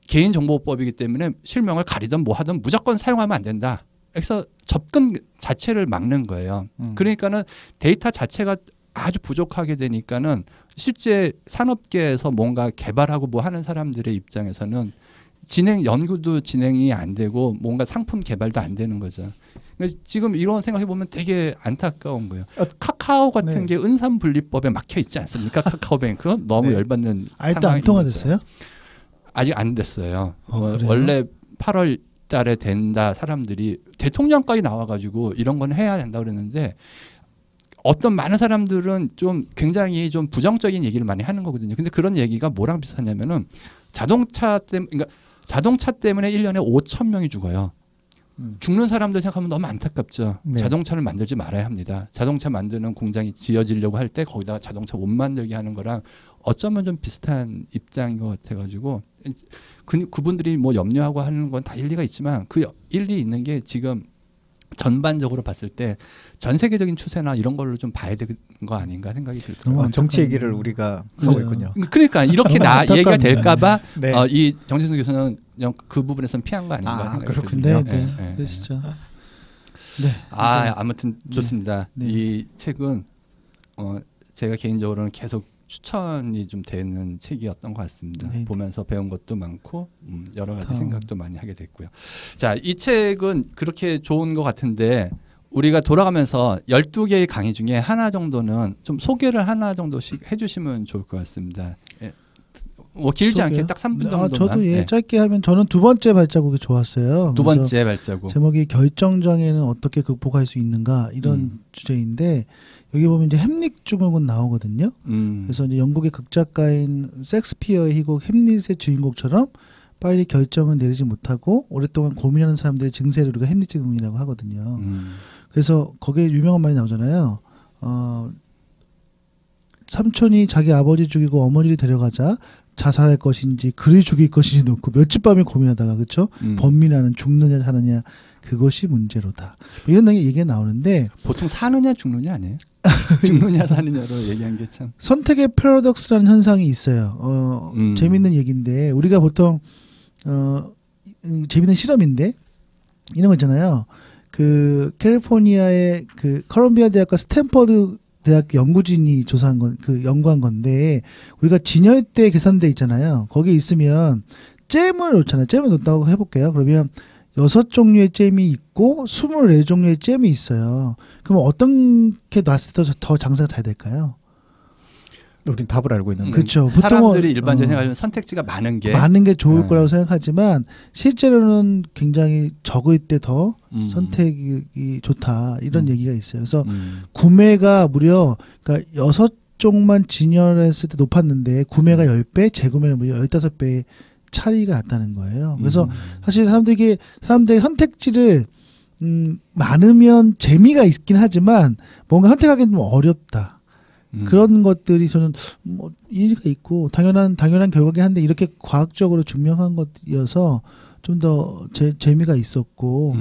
개인정보법이기 때문에 실명을 가리든 뭐 하든 무조건 사용하면 안 된다. 그래서 접근 자체를 막는 거예요. 그러니까는 데이터 자체가 아주 부족하게 되니까는 실제 산업계에서 뭔가 개발하고 뭐 하는 사람들의 입장에서는 연구도 진행이 안 되고 뭔가 상품 개발도 안 되는 거죠. 지금 이런 생각해 보면 되게 안타까운 거예요. 카카오 같은 게 은산분리법에 막혀 있지 않습니까? 카카오뱅크 너무 열받는 아직도 안 통과됐어요? 아직 안 됐어요. 원래 8월 달에 된다. 사람들이 대통령까지 나와가지고 이런 건 해야 된다 그랬는데, 어떤 많은 사람들은 좀 굉장히 좀 부정적인 얘기를 많이 하는 거거든요. 근데 그런 얘기가 뭐랑 비슷하냐면은 자동차 때문에 1년에 5,000명이 죽어요. 죽는 사람들 생각하면 너무 안타깝죠. 네. 자동차를 만들지 말아야 합니다. 자동차 만드는 공장이 지어지려고 할 때 거기다가 자동차 못 만들게 하는 거랑 어쩌면 좀 비슷한 입장인 것 같아가지고 그분들이 뭐 염려하고 하는 건 다 일리가 있지만 그 일리 있는 게 지금 전반적으로 봤을 때 전 세계적인 추세나 이런 걸로 좀 봐야 되는 거 아닌가 생각이 들더라고요. 정치 얘기를 우리가 하고 있군요. 그러니까 이렇게 얘기가 될까봐 네. 이 정진석 교수는 그 부분에서는 피한 거 아닌가 생각이 그렇군요. 들거든요. 네, 그러시죠. 네. 아무튼 좋습니다. 네. 이 책은 제가 개인적으로는 계속 추천이 좀 되는 책이었던 것 같습니다. 네. 보면서 배운 것도 많고 여러 가지 생각도 많이 하게 됐고요. 자, 이 책은 그렇게 좋은 것 같은데 우리가 돌아가면서 12개의 강의 중에 하나 정도는 좀 소개를 하나 정도씩 해주시면 좋을 것 같습니다. 예. 뭐 길지 않게 딱 3분 정도만. 저도 예. 짧게 하면 저는 두 번째 발자국이 좋았어요. 두 번째 발자국. 제목이 결정장애는 어떻게 극복할 수 있는가 이런 주제인데 여기 보면 이제 햄릿 증후군 나오거든요. 그래서 이제 영국의 극작가인 섹스피어의 희곡 햄릿의 주인공처럼 빨리 결정을 내리지 못하고 오랫동안 고민하는 사람들의 증세를 우리가 햄릿 증후군이라고 하거든요. 그래서 거기에 유명한 말이 나오잖아요. 삼촌이 자기 아버지 죽이고 어머니를 데려가자 자살할 것인지 그를 죽일 것인지 놓고 며칠 밤에 고민하다가 그렇죠? 범민하는 죽느냐 사느냐 그것이 문제로다. 이런 얘기가 나오는데 보통 사느냐 죽느냐 아니에요? 죽느냐 사느냐로 얘기한 게 참 선택의 패러독스라는 현상이 있어요. 재밌는 얘기인데 우리가 보통 재밌는 실험인데 이런 거 있잖아요. 그 캘리포니아의 그 컬럼비아 대학과 스탠퍼드 대학교 연구진이 조사한 연구한 건데 우리가 진열대 계산대 있잖아요. 거기에 있으면 잼을 놓잖아요. 잼을 놓다고 해볼게요. 그러면 6종류의 잼이 있고 24종류의 잼이 있어요. 그럼 어떤 게 놨을 때 더 장사가 잘 될까요? 우린 답을 알고 있는데. 그렇죠. 사람들이 일반적으로 생각하는 선택지가 많은 게 좋을 거라고 생각하지만 실제로는 굉장히 적을 때 더 선택이 좋다 이런 얘기가 있어요. 그래서 구매가 무려 그러니까 6종만 진열했을 때 높았는데 구매가 10배, 재구매는 무려 15배의 차이가 났다는 거예요. 그래서 사실 사람들의 선택지를 많으면 재미가 있긴 하지만 뭔가 선택하기는 좀 어렵다. 그런 것들이 저는 뭐 일리가 있고 당연한 결과긴 한데 이렇게 과학적으로 증명한 것이어서 좀 더 재미가 있었고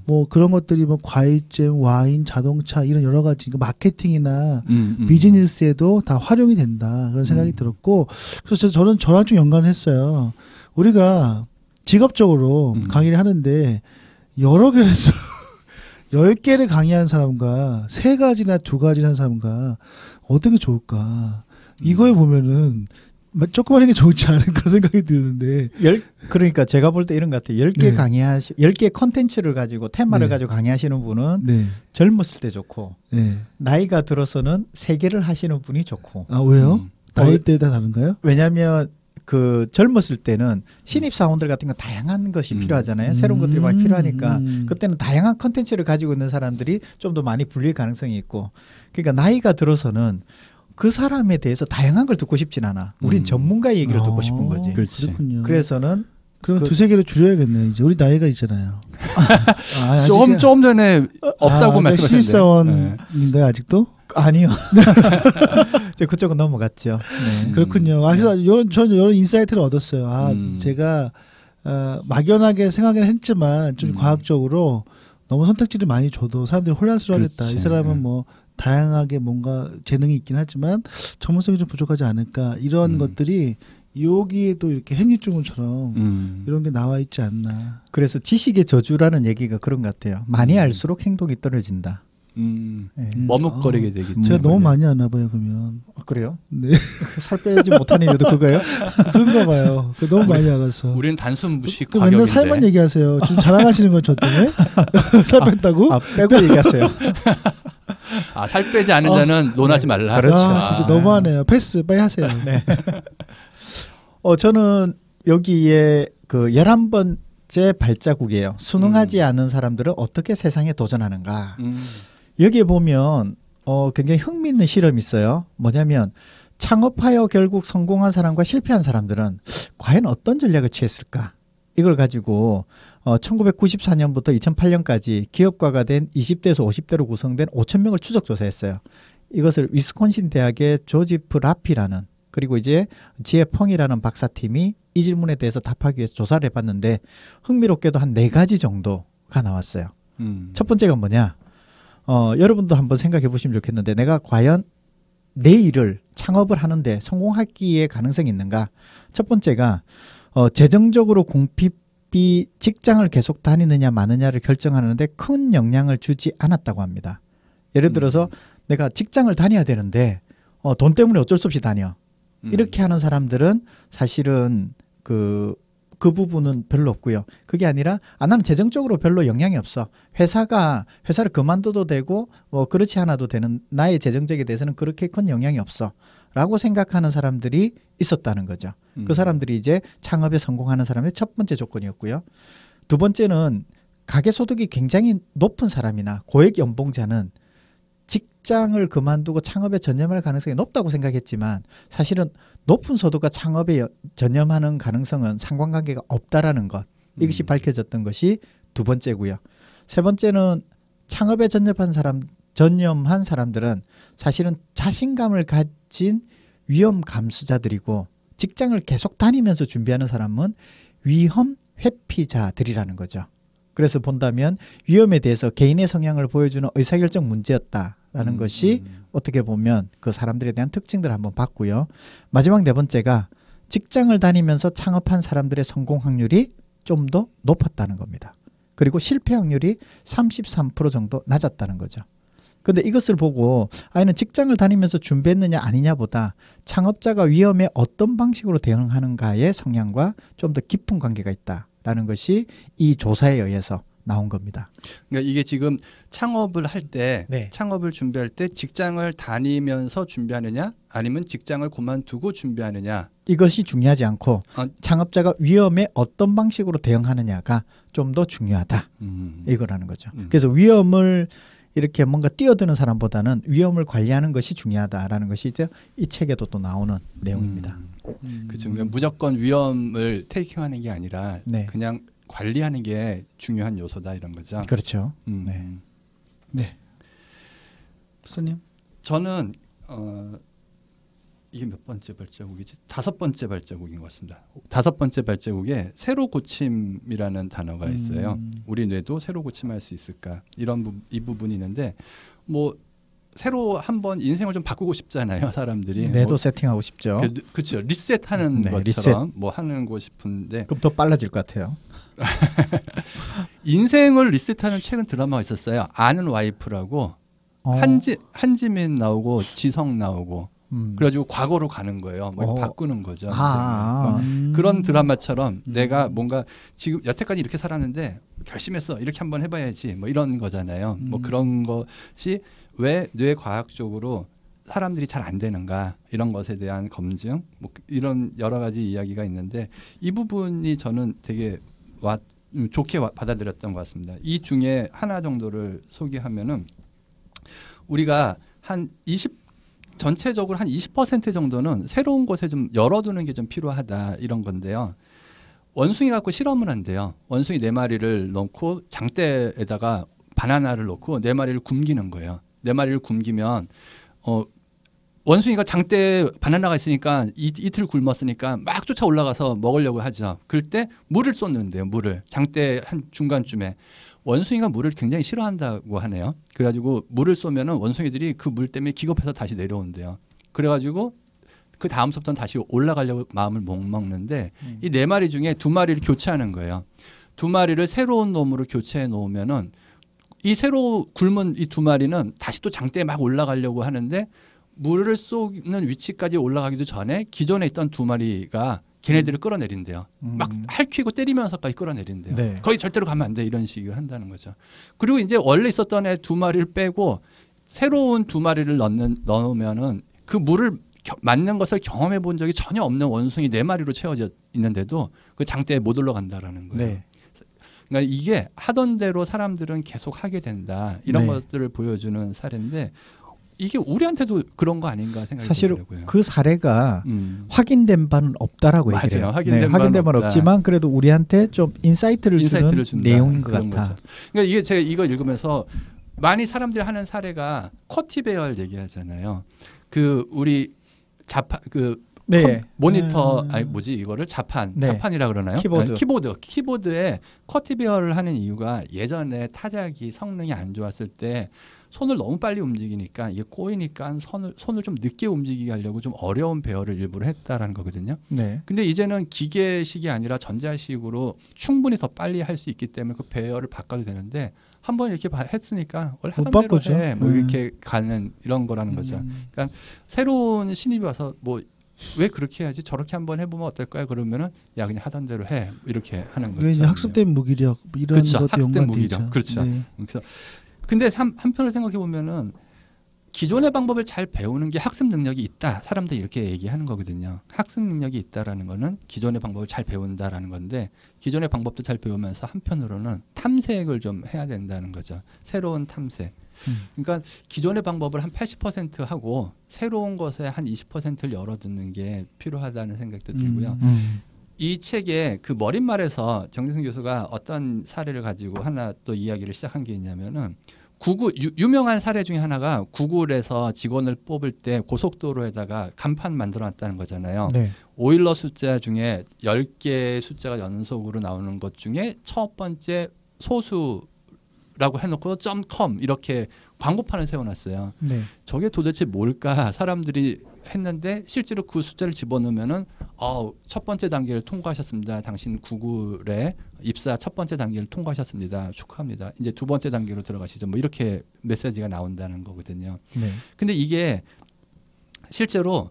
뭐 그런 것들이 뭐 과일잼, 와인, 자동차 이런 여러 가지 마케팅이나 비즈니스에도 다 활용이 된다 그런 생각이 들었고 그래서 저는 저랑 좀 연관을 했어요. 우리가 직업적으로 강의를 하는데 여러 개를 해서 10개를 강의하는 사람과 3가지나 2가지를 하는 사람과 어떤 게 좋을까? 이거에 보면은 조그만 게 좋지 않을까 생각이 드는데. 그러니까 제가 볼 때 이런 것 같아요. 10개 10개 컨텐츠를 가지고 테마를 가지고 강의하시는 분은 젊었을 때 좋고 나이가 들어서는 3개를 하시는 분이 좋고. 아, 왜요? 나이 때 다 다른가요? 왜냐하면 그 젊었을 때는 신입 사원들 같은 거 다양한 것이 필요하잖아요. 새로운 것들이 많이 필요하니까 그때는 다양한 컨텐츠를 가지고 있는 사람들이 좀 더 많이 불릴 가능성이 있고 그러니까 나이가 들어서는 그 사람에 대해서 다양한 걸 듣고 싶진 않아. 우린 전문가의 얘기를 듣고 싶은 거지. 그렇군요. 그래서는 그럼 2-3개를 줄여야겠네. 이제 우리 나이가 있잖아요. 조금 전에 없다고 말씀하셨는데. 신입사원인가요 아직도? 아니요. 그쪽은 넘어갔죠. 네. 그렇군요. 그래서 저는 이런 인사이트를 얻었어요. 제가 막연하게 생각을 했지만 좀 과학적으로 너무 선택지를 많이 줘도 사람들이 혼란스러워하겠다. 이 사람은 뭐 다양하게 뭔가 재능이 있긴 하지만 전문성이 좀 부족하지 않을까. 이런 것들이 여기에도 이렇게 햄릿증후처럼 이런 게 나와 있지 않나. 그래서 지식의 저주라는 얘기가 그런 것 같아요. 많이 알수록 행동이 떨어진다. 머뭇거리게 되겠죠. 제가 너무 많이 아나 봐요, 그러면. 그래요? 네. 살 빼지 못하는 이유도 그거예요? 그런가 봐요. 너무 많이 알아서. 우리는 단순 무식 가격인데. 맨날 살만 얘기하세요. 지금 자랑하시는 건 저 때문에? 살 뺐다고? 빼고 얘기하세요. 살 빼지 않은 자는 논하지 말라. 그렇죠. 진짜 너무하네요. 패스 빨리 하세요. 네. 저는 여기에 그 11번째 발자국이에요. 수능하지 않은 사람들은 어떻게 세상에 도전하는가. 여기에 보면 굉장히 흥미있는 실험이 있어요. 뭐냐면 창업하여 결국 성공한 사람과 실패한 사람들은 과연 어떤 전략을 취했을까? 이걸 가지고 1994년부터 2008년까지 기업가가 된 20대에서 50대로 구성된 5,000명을 추적 조사했어요. 이것을 위스콘신 대학의 조지프 라피라는 그리고 이제 지혜 펑이라는 박사팀이 이 질문에 대해서 답하기 위해서 조사를 해봤는데 흥미롭게도 한 4가지 정도가 나왔어요. 첫 번째가 뭐냐? 여러분도 한번 생각해 보시면 좋겠는데 내가 과연 내 일을 창업을 하는데 성공하기에 가능성이 있는가? 첫 번째가 재정적으로 궁핍이 직장을 계속 다니느냐 마느냐를 결정하는데 큰 영향을 주지 않았다고 합니다. 예를 들어서 내가 직장을 다녀야 되는데 돈 때문에 어쩔 수 없이 다녀. 이렇게 하는 사람들은 사실은 그 부분은 별로 없고요. 그게 아니라 나는 재정적으로 별로 영향이 없어. 회사를 그만둬도 되고 그렇지 않아도 되는 나의 재정적에 대해서는 그렇게 큰 영향이 없어. 라고 생각하는 사람들이 있었다는 거죠. 그 사람들이 이제 창업에 성공하는 사람의 첫 번째 조건이었고요. 두 번째는 가계소득이 굉장히 높은 사람이나 고액 연봉자는 직장을 그만두고 창업에 전념할 가능성이 높다고 생각했지만 사실은 높은 소득과 창업에 전념하는 가능성은 상관관계가 없다라는 것. 이것이 밝혀졌던 것이 두 번째고요. 세 번째는 창업에 전념한 사람들은 사실은 자신감을 가진 위험 감수자들이고 직장을 계속 다니면서 준비하는 사람은 위험 회피자들이라는 거죠. 그래서 본다면 위험에 대해서 개인의 성향을 보여주는 의사결정 문제였다라는 것이 어떻게 보면 그 사람들에 대한 특징들을 한번 봤고요. 마지막 네 번째가 직장을 다니면서 창업한 사람들의 성공 확률이 좀 더 높았다는 겁니다. 그리고 실패 확률이 33% 정도 낮았다는 거죠. 그런데 이것을 보고 아이는 직장을 다니면서 준비했느냐 아니냐보다 창업자가 위험에 어떤 방식으로 대응하는가의 성향과 좀 더 깊은 관계가 있다라는 것이 이 조사에 의해서 나온 겁니다. 그러니까 이게 지금 창업을 할 때, 네. 창업을 준비할 때 직장을 다니면서 준비하느냐, 아니면 직장을 그만두고 준비하느냐. 이것이 중요하지 않고 창업자가 위험에 어떤 방식으로 대응하느냐가 좀 더 중요하다. 이거라는 거죠. 그래서 위험을 이렇게 뭔가 뛰어드는 사람보다는 위험을 관리하는 것이 중요하다라는 것이 이제 이 책에도 또 나오는 내용입니다. 그렇죠. 무조건 위험을 테이킹하는 게 아니라 네. 그냥 관리하는 게 중요한 요소다 이런 거죠. 그렇죠. 네. 스님. 저는 이게 몇 번째 발자국이지? 5번째 발자국인 것 같습니다. 5번째 발자국에 새로 고침이라는 단어가 있어요. 우리 뇌도 새로 고침할 수 있을까? 이 부분이 있는데 뭐 새로 한번 인생을 좀 바꾸고 싶잖아요, 사람들이. 뇌도 뭐, 세팅하고 싶죠. 그렇죠. 리셋하는 것처럼 리셋. 뭐 하는 거 싶은데. 그럼 더 빨라질 것 같아요. 인생을 리셋하는 최근 드라마가 있었어요. 아는 와이프라고. 한지민 나오고 지성 나오고. 그래가지고 과거로 가는 거예요. 뭐 바꾸는 거죠. 그런 드라마처럼 내가 뭔가 지금 여태까지 이렇게 살았는데 결심했어. 이렇게 한번 해봐야지. 뭐 이런 거잖아요. 뭐 그런 것이 왜 뇌과학적으로 사람들이 잘 안 되는가 이런 것에 대한 검증 뭐 이런 여러 가지 이야기가 있는데 이 부분이 저는 되게 좋게 받아들였던 것 같습니다. 이 중에 하나 정도를 소개하면은 우리가 전체적으로 한 20% 정도는 새로운 곳에 좀 열어두는 게 좀 필요하다 이런 건데요. 원숭이 갖고 실험을 한대요. 원숭이 4마리를 넣고 장대에다가 바나나를 넣고 4마리를 굶기는 거예요. 4마리를 굶기면 원숭이가 장대에 바나나가 있으니까 이틀 굶었으니까 막 쫓아 올라가서 먹으려고 하죠. 그럴 때 물을 쏟는데요. 물을 장대 한 중간쯤에. 원숭이가 물을 굉장히 싫어한다고 하네요. 그래가지고 물을 쏘면은 원숭이들이 그 물 때문에 기겁해서 다시 내려온대요. 그래가지고 그 다음부터는 다시 올라가려고 마음을 못 먹는데 이 4마리 중에 2마리를 교체하는 거예요. 2마리를 새로운 놈으로 교체해 놓으면은 이 새로 굶은 이 2마리는 다시 또 장대에 막 올라가려고 하는데 물을 쏘는 위치까지 올라가기도 전에 기존에 있던 2마리가 걔네들을 끌어내린대요. 막 핥히고 때리면서까지 끌어내린대요. 네. 거기 절대로 가면 안 돼. 이런 식으로 한다는 거죠. 그리고 이제 원래 있었던 애 2마리를 빼고 새로운 2마리를 넣으면은 그 물을 맞는 것을 경험해 본 적이 전혀 없는 원숭이 4마리로 채워져 있는데도 그 장대에 못 올라간다라는 거예요. 네. 그러니까 이게 하던 대로 사람들은 계속 하게 된다. 이런 네. 것들을 보여주는 사례인데 이게 우리한테도 그런 거 아닌가 생각이 사실 들더라고요. 그 사례가 확인된 바는 없다라고 맞아요. 얘기해요. 확인된 바는 없지만 그래도 우리한테 좀 인사이트를 주는 준다. 내용인 것 같아. 거죠. 그러니까 이게 제가 이거 읽으면서 많이 사람들이 하는 사례가 커티베어를 얘기하잖아요. 그 우리 자판 그 네. 모니터 아니 뭐지 이거를 자판이라 그러나요? 키보드에 커티베어를 하는 이유가 예전에 타자기 성능이 안 좋았을 때 손을 너무 빨리 움직이니까 이게 꼬이니까 손을 좀 늦게 움직이게 하려고 좀 어려운 베어를 일부러 했다라는 거거든요. 네. 근데 이제는 기계식이 아니라 전자식으로 충분히 더 빨리 할 수 있기 때문에 그 베어를 바꿔도 되는데 한번 이렇게 했으니까 원래 하던 대로 해. 뭐 이렇게 가는 이런 거라는 거죠. 그러니까 새로운 신입이 와서 뭐 왜 그렇게 해야지? 저렇게 한번 해보면 어떨까요? 그러면은 야 그냥 하던 대로 해. 이렇게 하는 거죠. 이제 학습된 무기력 이런 그렇죠. 것도 학습된 연관되죠. 무기력. 그렇죠. 네. 그래서 근데 한편으로 생각해 보면은 기존의 방법을 잘 배우는 게 학습 능력이 있다. 사람들이 이렇게 얘기하는 거거든요. 학습 능력이 있다라는 거는 기존의 방법을 잘 배운다라는 건데 기존의 방법도 잘 배우면서 한편으로는 탐색을 좀 해야 된다는 거죠. 새로운 탐색. 그러니까 기존의 방법을 한 80% 하고 새로운 것에 한 20%를 열어두는 게 필요하다는 생각도 들고요. 이 책에 그 머릿말에서 정재승 교수가 어떤 사례를 가지고 하나 또 이야기를 시작한 게 있냐면은 유명한 사례 중에 하나가 구글에서 직원을 뽑을 때 고속도로에다가 간판 만들어놨다는 거잖아요. 네. 오일러 숫자 중에 10개의 숫자가 연속으로 나오는 것 중에 첫 번째 소수라고 해놓고 .com 이렇게 광고판을 세워놨어요. 네. 저게 도대체 뭘까 사람들이 했는데 실제로 그 숫자를 집어넣으면은 첫 번째 단계를 통과하셨습니다. 당신 구글에 입사 첫 번째 단계를 통과하셨습니다. 축하합니다. 이제 두 번째 단계로 들어가시죠. 뭐 이렇게 메시지가 나온다는 거거든요. 네. 근데 이게 실제로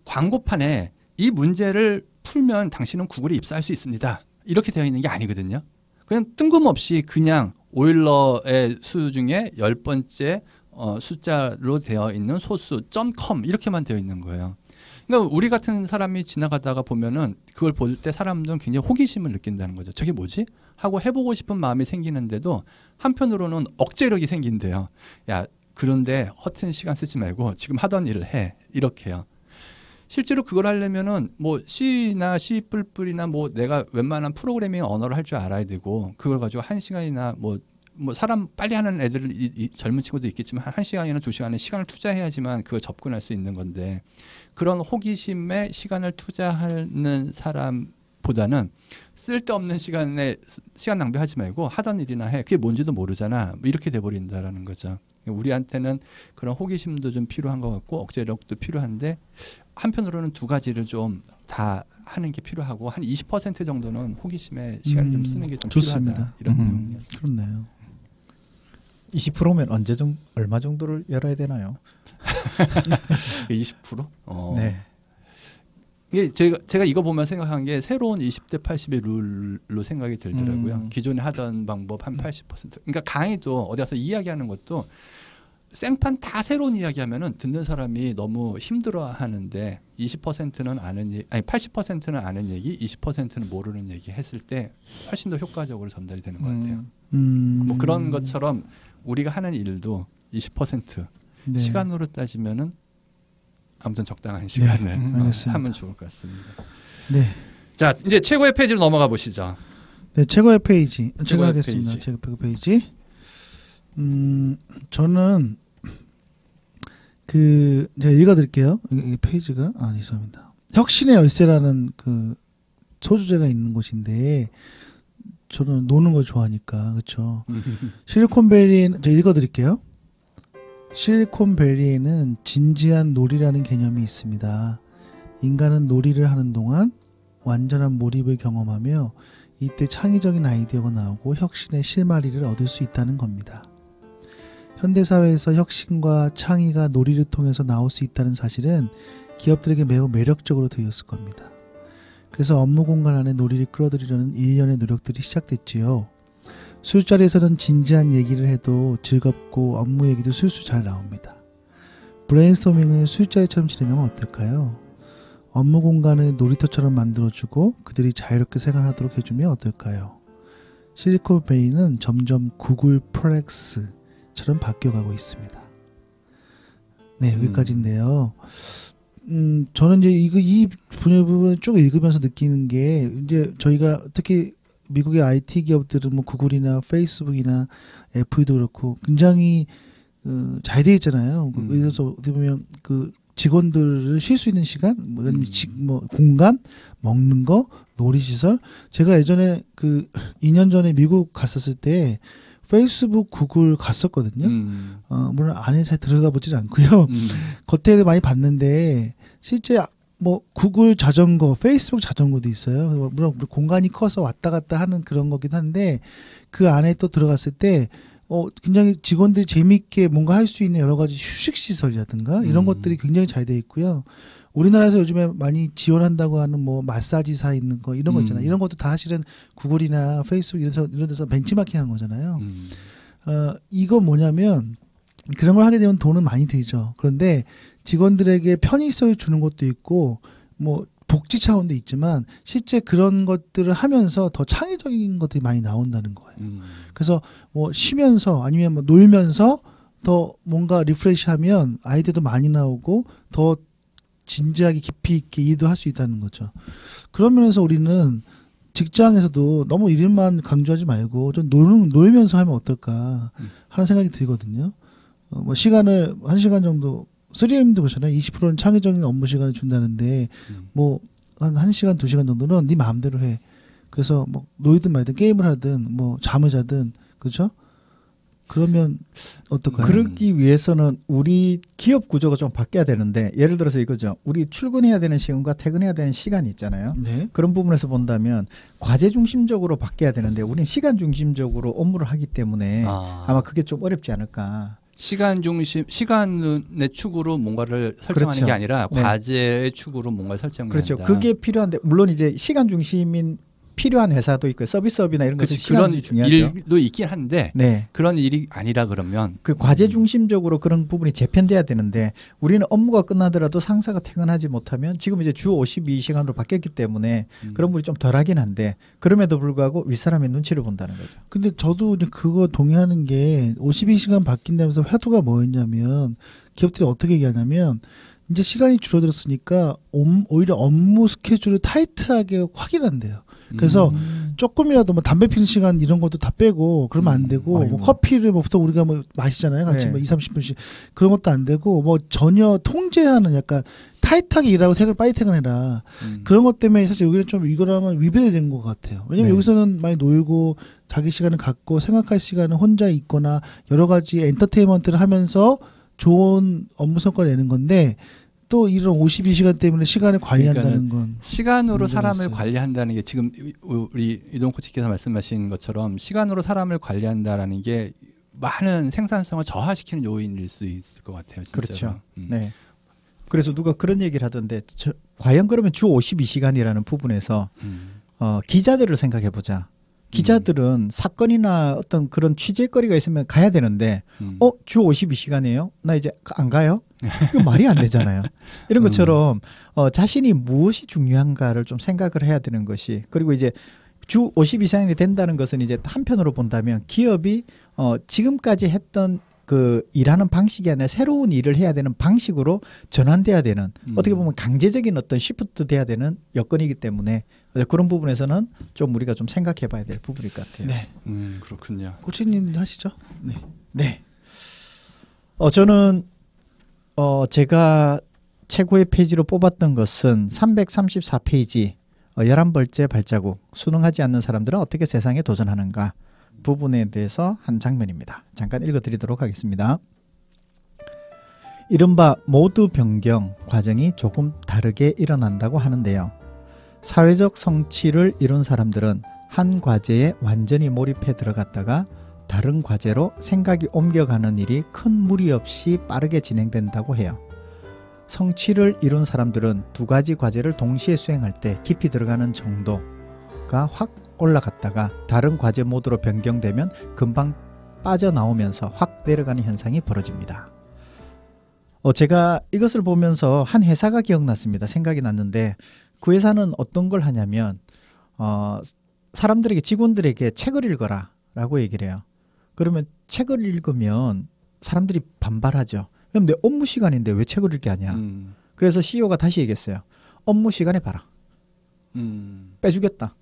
광고판에 이 문제를 풀면 당신은 구글에 입사할 수 있습니다. 이렇게 되어 있는 게 아니거든요. 그냥 뜬금없이 그냥 오일러의 수 중에 10번째 숫자로 되어 있는 소수 .com 이렇게만 되어 있는 거예요. 그러니까 우리 같은 사람이 지나가다가 보면은 그걸 볼 때 사람들은 굉장히 호기심을 느낀다는 거죠. 저게 뭐지? 하고 해보고 싶은 마음이 생기는데도 한편으로는 억제력이 생긴대요. 야, 그런데 허튼 시간 쓰지 말고 지금 하던 일을 해. 이렇게요. 실제로 그걸 하려면은 뭐 C나 C++이나 뭐 내가 웬만한 프로그래밍 언어를 할 줄 알아야 되고 그걸 가지고 1시간이나 뭐 사람 빨리 하는 애들 이 젊은 친구도 있겠지만 1시간이나 2시간의 시간을 투자해야지만 그걸 접근할 수 있는 건데 그런 호기심에 시간을 투자하는 사람보다는 쓸데없는 시간 낭비하지 말고 하던 일이나 해. 그게 뭔지도 모르잖아. 이렇게 돼버린다라는 거죠. 우리한테는 그런 호기심도 좀 필요한 것 같고 억제력도 필요한데 한편으로는 두 가지를 좀 다 하는 게 필요하고 한 20% 정도는 호기심에 시간을 좀 쓰는 게 좀 필요하다. 이런 내용이었습니다. 그렇네요. 20%면 얼마 정도를 열어야 되나요? 20%? 네. 이게 제가 이거 보면 생각한 게 새로운 20대 80의 룰로 생각이 들더라고요. 기존에 하던 방법 한 80%. 그러니까 강의도 어디 가서 이야기하는 것도 생판 다 새로운 이야기하면은 듣는 사람이 너무 힘들어하는데 20%는 아는 80%는 아는 얘기, 20%는 모르는 얘기 했을 때 훨씬 더 효과적으로 전달이 되는 것 같아요. 뭐 그런 것처럼 우리가 하는 일도 20% 네. 시간으로 따지면은 아무튼 적당한 시간을 하면 좋을 것 같습니다. 네. 자, 이제 최고의 페이지로 넘어가 보시죠. 네, 최고의 페이지. 제가 최고의 하겠습니다. 페이지. 최고의 페이지. 저는 제가 읽어드릴게요. 이 페이지가 있습니다. 혁신의 열쇠라는 그 소주제가 있는 곳인데 저는 노는 걸 좋아하니까 그렇죠. 실리콘밸리에는 제가 읽어드릴게요. 실리콘밸리에는 진지한 놀이라는 개념이 있습니다. 인간은 놀이를 하는 동안 완전한 몰입을 경험하며 이때 창의적인 아이디어가 나오고 혁신의 실마리를 얻을 수 있다는 겁니다. 현대사회에서 혁신과 창의가 놀이를 통해서 나올 수 있다는 사실은 기업들에게 매우 매력적으로 들렸을 겁니다. 그래서 업무 공간 안에 놀이를 끌어들이려는 일련의 노력들이 시작됐지요. 술자리에서는 진지한 얘기를 해도 즐겁고 업무 얘기도 술술 잘 나옵니다. 브레인스토밍을 술자리처럼 진행하면 어떨까요? 업무 공간을 놀이터처럼 만들어주고 그들이 자유롭게 생활하도록 해주면 어떨까요? 실리콘밸리는 점점 구글 플렉스처럼 바뀌어가고 있습니다. 네, 여기까지인데요. 저는 이제 이 부분을 쭉 읽으면서 느끼는 게 이제 저희가 특히 미국의 IT 기업들은 뭐 구글이나 페이스북이나 애플도 그렇고 굉장히 잘 돼 있잖아요. 그래서 어떻게 보면 그 직원들을 쉴 수 있는 시간, 뭐 공간, 먹는 거, 놀이시설. 제가 예전에 그 2년 전에 미국 갔었을 때 페이스북, 구글 갔었거든요. 물론 안에 잘 들어가 보진 않고요. 겉에를 많이 봤는데 실제 뭐 구글 자전거, 페이스북 자전거도 있어요. 물론 공간이 커서 왔다 갔다 하는 그런 거긴 한데 그 안에 또 들어갔을 때 굉장히 직원들이 재미있게 뭔가 할 수 있는 여러 가지 휴식 시설이라든가 이런 것들이 굉장히 잘 돼 있고요. 우리나라에서 요즘에 많이 지원한다고 하는 뭐 마사지사 있는 거 이런 거 있잖아요. 이런 것도 다 사실은 구글이나 페이스북 이런 데서 벤치마킹 한 거잖아요. 이건 뭐냐면 그런 걸 하게 되면 돈은 많이 들죠. 그런데 직원들에게 편의성을 주는 것도 있고 뭐 복지 차원도 있지만 실제 그런 것들을 하면서 더 창의적인 것들이 많이 나온다는 거예요. 그래서 뭐 쉬면서 아니면 뭐 놀면서 더 뭔가 리프레시하면 아이디어도 많이 나오고 더 진지하게 깊이 있게 이해도 할 수 있다는 거죠. 그런 면에서 우리는 직장에서도 너무 일만 강조하지 말고 좀 놀면서 하면 어떨까 하는 생각이 들거든요. 뭐 시간을 1시간 정도 3M도 그렇잖아요. 20%는 창의적인 업무 시간을 준다는데 뭐 한 1시간 2시간 정도는 네 마음대로 해. 그래서 뭐 놀든 말든 게임을 하든 뭐 잠을 자든 그렇죠? 그러면 어떨까요? 그러기 위해서는 우리 기업 구조가 좀 바뀌어야 되는데 예를 들어서 이거죠. 우리 출근해야 되는 시간과 퇴근해야 되는 시간이 있잖아요. 네. 그런 부분에서 본다면 과제 중심적으로 바뀌어야 되는데 우리는 시간 중심적으로 업무를 하기 때문에 아마 그게 좀 어렵지 않을까. 시간의 축으로 뭔가를 설정하는 그렇죠. 게 아니라 네. 과제의 축으로 뭔가를 설정해야 그렇죠. 한다. 그게 필요한데 물론 이제 시간 중심인 필요한 회사도 있고 서비스업이나 이런 것은 시간이 중요하죠. 일도 있긴 한데 네. 그런 일이 아니라 그러면 그 과제 중심적으로 그런 부분이 재편돼야 되는데 우리는 업무가 끝나더라도 상사가 퇴근하지 못하면 지금 이제 주 52시간으로 바뀌었기 때문에 그런 부분이 좀 덜하긴 한데 그럼에도 불구하고 윗사람의 눈치를 본다는 거죠. 근데 저도 이제 그거 동의하는 게 52시간 바뀐다면서 화두가 뭐였냐면 기업들이 어떻게 얘기하냐면 이제 시간이 줄어들었으니까 오히려 업무 스케줄을 타이트하게 확인한대요. 그래서 조금이라도 뭐 담배 피는 시간 이런 것도 다 빼고 그러면 안 되고 뭐 커피를 뭐 보통 우리가 뭐 마시잖아요. 같이 네. 뭐 20-30분씩 그런 것도 안 되고 뭐 전혀 통제하는 약간 타이트하게 일하고 빨리 퇴근해라. 그런 것 때문에 사실 여기는 좀 이거랑은 위배된 것 같아요. 왜냐면 네. 여기서는 많이 놀고 자기 시간을 갖고 생각할 시간은 혼자 있거나 여러 가지 엔터테인먼트를 하면서 좋은 업무 성과를 내는 건데 또 이런 52시간 때문에 시간을 관리한다는 건 시간으로 사람을 있어요. 관리한다는 게 지금 우리 이동 코치께서 말씀하신 것처럼 시간으로 사람을 관리한다라는 게 많은 생산성을 저하시키는 요인일 수 있을 것 같아요. 진짜로. 그렇죠. 네. 그래서 누가 그런 얘기를 하던데 과연 그러면 주 52시간이라는 부분에서 기자들을 생각해 보자. 기자들은 사건이나 어떤 그런 취재거리가 있으면 가야 되는데 주 52시간이에요? 나 이제 안 가요? 이거 말이 안 되잖아요. 이런 것처럼 자신이 무엇이 중요한가를 좀 생각을 해야 되는 것이 그리고 이제 주 52시간이 된다는 것은 이제 한편으로 본다면 기업이 지금까지 했던 그 일하는 방식이 아니라 새로운 일을 해야 되는 방식으로 전환돼야 되는 어떻게 보면 강제적인 어떤 시프트 돼야 되는 여건이기 때문에 그런 부분에서는 좀 우리가 좀 생각해 봐야 될 부분일 것 같아요. 네. 그렇군요. 코치님 하시죠. 네. 네. 저는 제가 최고의 페이지로 뽑았던 것은 334페이지 11번째 발자국 수능하지 않는 사람들은 어떻게 세상에 도전하는가 부분에 대해서 한 장면입니다. 잠깐 읽어드리도록 하겠습니다. 이른바 모두 변경 과정이 조금 다르게 일어난다고 하는데요. 사회적 성취를 이룬 사람들은 한 과제에 완전히 몰입해 들어갔다가 다른 과제로 생각이 옮겨가는 일이 큰 무리 없이 빠르게 진행된다고 해요. 성취를 이룬 사람들은 두 가지 과제를 동시에 수행할 때 깊이 들어가는 정도가 확 올라갔다가 다른 과제 모드로 변경되면 금방 빠져나오면서 확 내려가는 현상이 벌어집니다. 제가 이것을 보면서 한 회사가 기억났습니다. 생각이 났는데 그 회사는 어떤 걸 하냐면 사람들에게 직원들에게 책을 읽어라 라고 얘기를 해요. 그러면 책을 읽으면 사람들이 반발하죠. 그럼 내 업무 시간인데 왜 책을 읽게 하냐. 그래서 CEO가 다시 얘기했어요. 업무 시간에 봐라. 빼주겠다.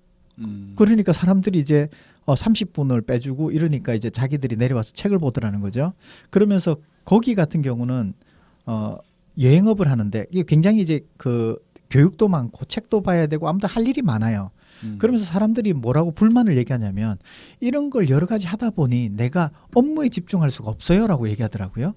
그러니까 사람들이 이제 30분을 빼주고 이러니까 이제 자기들이 내려와서 책을 보더라는 거죠. 그러면서 거기 같은 경우는 여행업을 하는데 이게 굉장히 이제 그 교육도 많고 책도 봐야 되고 아무튼 할 일이 많아요. 그러면서 사람들이 뭐라고 불만을 얘기하냐면 이런 걸 여러 가지 하다 보니 내가 업무에 집중할 수가 없어요라고 얘기하더라고요.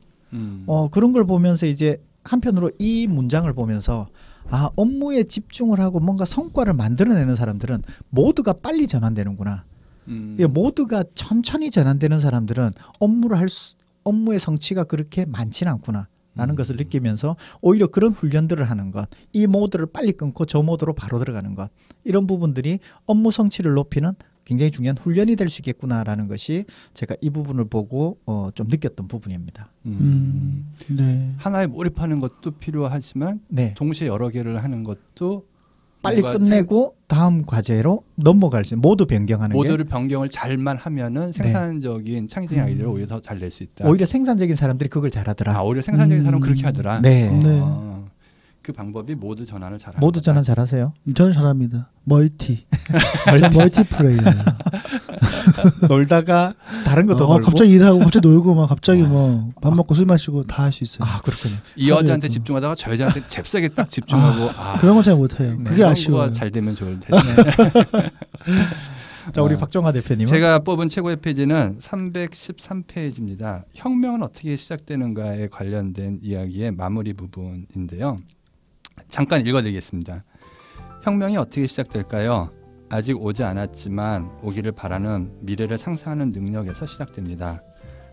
그런 걸 보면서 이제 한편으로 이 문장을 보면서 아, 업무에 집중을 하고 뭔가 성과를 만들어내는 사람들은 모두가 빨리 전환되는구나. 모두가 천천히 전환되는 사람들은 업무의 성취가 그렇게 많지는 않구나. 라는 것을 느끼면서 오히려 그런 훈련들을 하는 것, 이 모드를 빨리 끊고 저 모드로 바로 들어가는 것, 이런 부분들이 업무 성취를 높이는 굉장히 중요한 훈련이 될 수 있겠구나라는 것이 제가 이 부분을 보고 좀 느꼈던 부분입니다. 네. 하나에 몰입하는 것도 필요하지만 네. 동시에 여러 개를 하는 것도 빨리 끝내고 다음 과제로 넘어갈 수 있는 모두 변경하는 모두를 변경을 잘만 하면은 생산적인 창의적인 아이디어를 오히려 더 잘 낼 수 있다. 오히려 생산적인 사람들이 그걸 잘하더라. 오히려 생산적인 사람은 그렇게 하더라. 네. 그 방법이 모두 전환을 잘하는 모두 전환 잘하세요? 저는 잘합니다. 멀티 플레이어예요. 놀다가 다른 것도 놀고 갑자기 일하고 갑자기 놀고 막 갑자기 뭐 밥 먹고 술 마시고 다 할 수 있어요. 아, 그렇군요. 이 여자한테 집중하다가 저 여자한테 잽싸게 딱 집중하고 그런 건 잘 못해요. 그게 아쉬워요. 잘 되면 좋을 텐데. 자, 우리 박정화 대표님은 제가 뽑은 최고의 페이지는 313페이지입니다. 혁명은 어떻게 시작되는가에 관련된 이야기의 마무리 부분인데요. 잠깐 읽어드리겠습니다. 혁명이 어떻게 시작될까요? 아직 오지 않았지만 오기를 바라는 미래를 상상하는 능력에서 시작됩니다.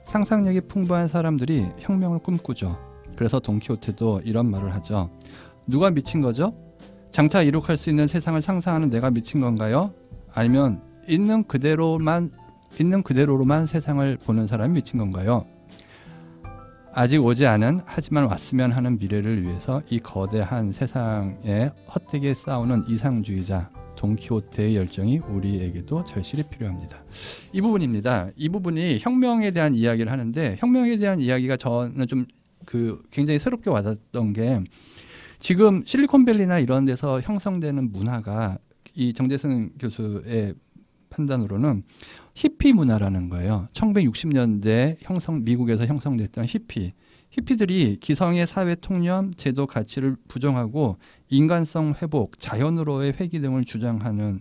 상상력이 풍부한 사람들이 혁명을 꿈꾸죠. 그래서 돈키호테도 이런 말을 하죠. 누가 미친 거죠? 장차 이룩할 수 있는 세상을 상상하는 내가 미친 건가요? 아니면 있는 그대로만 세상을 보는 사람이 미친 건가요? 아직 오지 않은 하지만 왔으면 하는 미래를 위해서 이 거대한 세상에 헛되게 싸우는 이상주의자 돈키호테의 열정이 우리에게도 절실히 필요합니다. 이 부분입니다. 이 부분이 혁명에 대한 이야기를 하는데 혁명에 대한 이야기가 저는 좀 굉장히 새롭게 와닿았던 게 지금 실리콘밸리나 이런 데서 형성되는 문화가 이 정재승 교수의 판단으로는 히피 문화라는 거예요. 1960년대 미국에서 형성됐던 히피들이 기성의 사회 통념, 제도 가치를 부정하고 인간성 회복, 자연으로의 회귀 등을 주장하는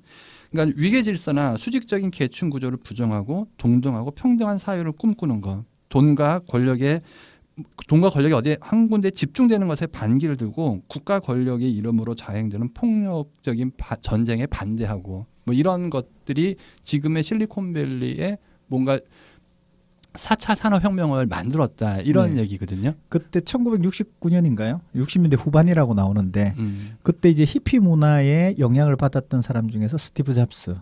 그러니까 위계 질서나 수직적인 계층 구조를 부정하고 동등하고 평등한 사회를 꿈꾸는 것. 돈과 권력이 어디 한 군데 집중되는 것에 반기를 들고 국가 권력의 이름으로 자행되는 폭력적인 전쟁에 반대하고 뭐 이런 것들이 지금의 실리콘밸리에 뭔가 4차 산업혁명을 만들었다 이런 얘기거든요. 그때 1969년인가요? 60년대 후반이라고 나오는데 그때 이제 히피 문화에 영향을 받았던 사람 중에서 스티브 잡스.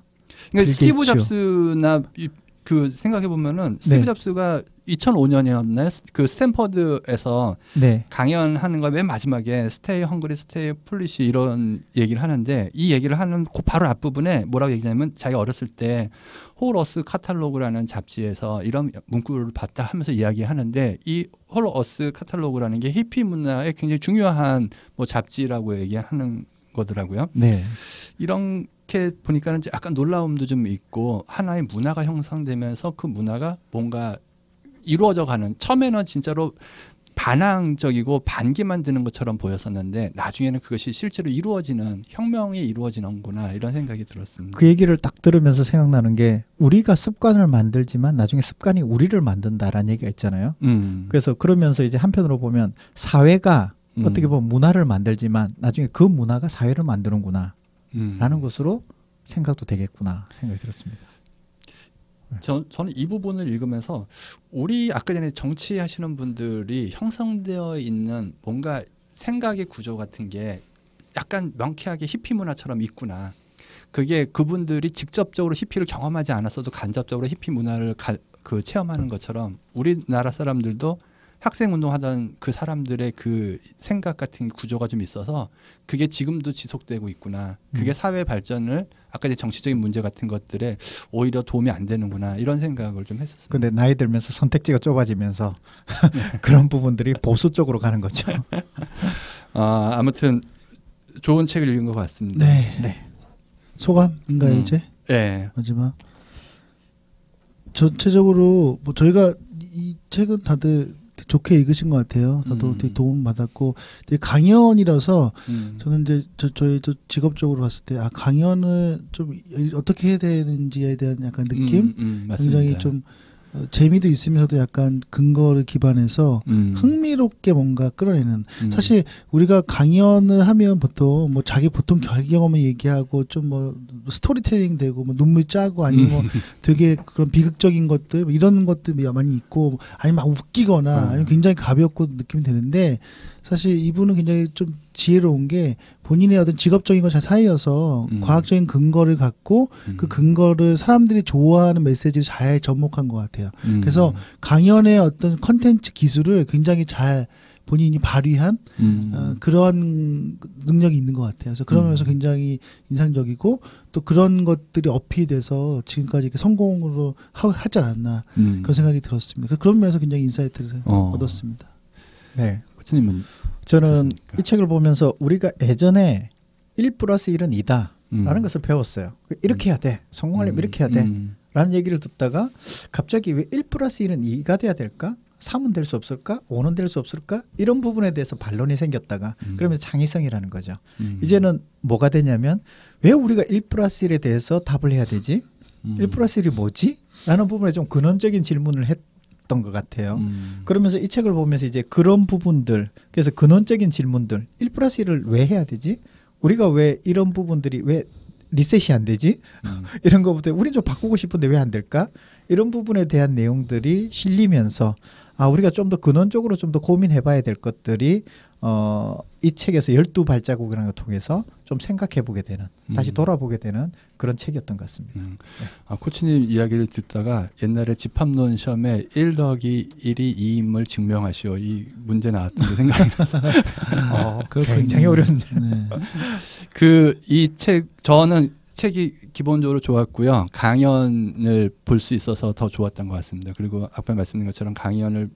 그러니까 스티브 잡스나 생각해 보면은 스티브 잡스가 2005년이었나요? 그 스탠퍼드에서 강연하는 거 맨 마지막에 스테이 헝그리, 스테이 폴리시 이런 얘기를 하는데 이 얘기를 하는 그 바로 앞부분에 뭐라고 얘기냐면 자기가 어렸을 때 홀어스 카탈로그라는 잡지에서 이런 문구를 봤다 하면서 이야기하는데 이 홀어스 카탈로그라는 게 히피 문화의 굉장히 중요한 뭐 잡지라고 얘기하는 거더라고요. 네. 이렇게 보니까는 약간 놀라움도 좀 있고 하나의 문화가 형성되면서 그 문화가 뭔가 이루어져가는 처음에는 진짜로 반항적이고 반기만 드는 것처럼 보였었는데 나중에는 그것이 실제로 이루어지는 혁명이 이루어지는구나 이런 생각이 들었습니다. 그 얘기를 딱 들으면서 생각나는 게 우리가 습관을 만들지만 나중에 습관이 우리를 만든다라는 얘기가 있잖아요. 그래서 그러면서 이제 한편으로 보면 사회가 어떻게 보면 문화를 만들지만 나중에 그 문화가 사회를 만드는구나 라는 것으로 생각도 되겠구나 생각이 들었습니다. 저는 이 부분을 읽으면서 우리 아까 전에 정치하시는 분들이 형성되어 있는 뭔가 생각의 구조 같은 게 약간 명쾌하게 히피 문화처럼 있구나. 그게 그분들이 직접적으로 히피를 경험하지 않았어도 간접적으로 히피 문화를 체험하는 것처럼 우리나라 사람들도 학생운동하던 그 사람들의 그 생각 같은 구조가 좀 있어서 그게 지금도 지속되고 있구나. 그게 사회 발전을 아까 이제 정치적인 문제 같은 것들에 오히려 도움이 안 되는구나 이런 생각을 좀 했었습니다. 근데 나이 들면서 선택지가 좁아지면서 그런 부분들이 보수 쪽으로 가는 거죠. 아무튼 좋은 책을 읽은 것 같습니다. 네. 소감인가요 이제? 네. 마지막. 전체적으로 뭐 저희가 이 책은 다들 좋게 읽으신 것 같아요. 저도 되게 도움 받았고, 되게 강연이라서 저는 이제 저희도 직업적으로 봤을 때 강연을 좀 어떻게 해야 되는지에 대한 약간 느낌, 굉장히 좀 재미도 있으면서도 약간 근거를 기반해서 흥미롭게 뭔가 끌어내는. 사실 우리가 강연을 하면 보통 뭐 자기 보통 경험을 얘기하고 좀 뭐 스토리텔링 되고 뭐 눈물 짜고 아니면 뭐 되게 그런 비극적인 것들 뭐 이런 것들 많이 있고 아니면 막 웃기거나 아니면 굉장히 가볍고 느낌이 되는데, 사실 이분은 굉장히 좀 지혜로운 게 본인의 어떤 직업적인 것 사이여서 과학적인 근거를 갖고 그 근거를 사람들이 좋아하는 메시지를 잘 접목한 것 같아요. 그래서 강연의 어떤 컨텐츠 기술을 굉장히 잘 본인이 발휘한 그러한 능력이 있는 것 같아요. 그래서 그런 면에서 굉장히 인상적이고, 또 그런 것들이 어필돼서 지금까지 이렇게 성공으로 하지 않았나 그런 생각이 들었습니다. 그런 면에서 굉장히 인사이트를 얻었습니다. 네. 코치님은 저는 어떻습니까? 이 책을 보면서 우리가 예전에 1+1은 2다 라는 것을 배웠어요. 이렇게 해야 돼. 성공하려면 이렇게 해야 돼. 라는 얘기를 듣다가 갑자기 왜 1+1은 2가 돼야 될까? 3은 될 수 없을까? 5는 될 수 없을까? 이런 부분에 대해서 반론이 생겼다가 그러면서 창의성이라는 거죠. 이제는 뭐가 되냐면 왜 우리가 1+1에 대해서 답을 해야 되지? 1+1이 뭐지? 라는 부분에 좀 근원적인 질문을 했던 것 같아요. 그러면서 이 책을 보면서 이제 그런 부분들, 그래서 근원적인 질문들, 1+1을 왜 해야 되지? 우리가 왜 이런 부분들이 왜 리셋이 안 되지? 이런 것부터 우린 좀 바꾸고 싶은데 왜 안 될까? 이런 부분에 대한 내용들이 실리면서 우리가 좀 더 근원적으로 좀 더 고민해 봐야 될 것들이 이 책에서 12발자국이라는 걸 통해서 좀 생각해 보게 되는, 다시 돌아보게 되는 그런 책이었던 것 같습니다. 네. 코치님 이야기를 듣다가 옛날에 집합론 시험에 1+1이 2임을 증명하시오, 이 문제 나왔던 게 생각이 나요. 굉장히 어려운. 네. 이 책, 저는 책이 기본적으로 좋았고요. 강연을 볼 수 있어서 더 좋았던 것 같습니다. 그리고 아까 말씀드린 것처럼 강연을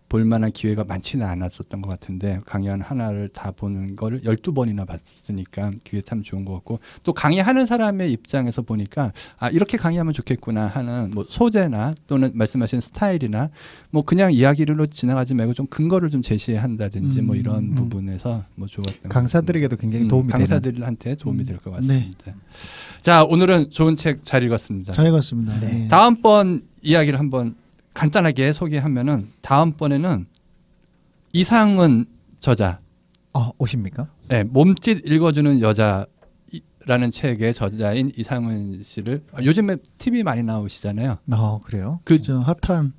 볼 만한 기회가 많지는 않았었던 것 같은데, 강연 하나를 다 보는 거를 12번이나 봤으니까 그게 참 좋은 것 같고, 또 강의하는 사람의 입장에서 보니까 이렇게 강의하면 좋겠구나 하는 뭐 소재나 또는 말씀하신 스타일이나 뭐 그냥 이야기로 지나가지 말고 좀 근거를 좀 제시한다든지 뭐 이런 부분에서 뭐 좋았던 강사들에게도 굉장히 도움이 되는, 강사들한테 도움이 될 것 같습니다. 네. 자, 오늘은 좋은 책 잘 읽었습니다. 잘 읽었습니다. 네. 다음번 이야기를 한번 간단하게 소개하면은, 다음번에는 이상은 저자. 오십니까? 네, 몸짓 읽어주는 여자라는 책의 저자인 이상은 씨를 요즘에 TV 많이 나오시잖아요. 그래요? 그죠, 핫한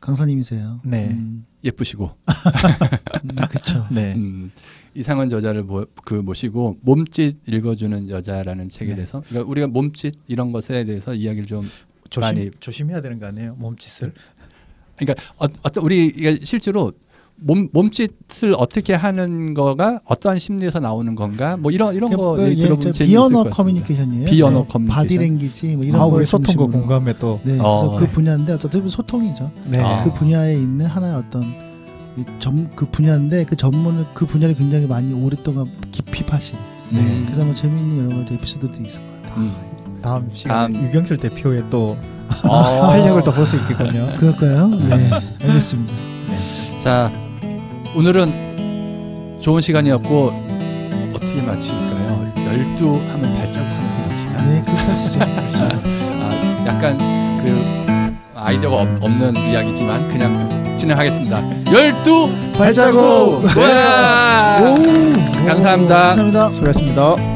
강사님이세요. 네. 예쁘시고. 그렇죠. 네. 이상은 저자를 모시고 몸짓 읽어주는 여자라는 책에 대해서, 그러니까 우리가 몸짓 이런 것에 대해서 이야기를 좀 많이 조심해야 되는 거 아니에요? 몸짓을. 그러니까 우리가 실제로 몸짓을 어떻게 하는 거가 어떠한 심리에서 나오는 건가, 뭐 이런 거 들어보면 재미있을 비언어 것 커뮤니케이션이에요. 비언어 커뮤니케이션. 바디랭귀지 뭐 이런 우리 소통과 공감에 또. 네, 그래서 그 분야인데 어떻게 보면 소통이죠. 네. 그 분야에 있는 하나의 어떤 그 분야인데 그 전문을, 그 분야를 굉장히 많이 오랫동안 깊이 파신. 그래서 뭐 재미있는 여러 가지 에피소드도 있을 것 같아요. 다음 시간에 유경철 대표의 또 활약을 또 볼 수 있겠군요. 그럴까요? 네, 알겠습니다. 자, 오늘은 좋은 시간이었고 어떻게 마칠까요? 12 하면 발자국 하면서 마치나? 네, 그렇게 하시죠. 약간 그 아이디어가 없는 이야기지만 그냥 진행하겠습니다. 12 발자국! 와! 감사합니다. 감사합니다. 수고하셨습니다.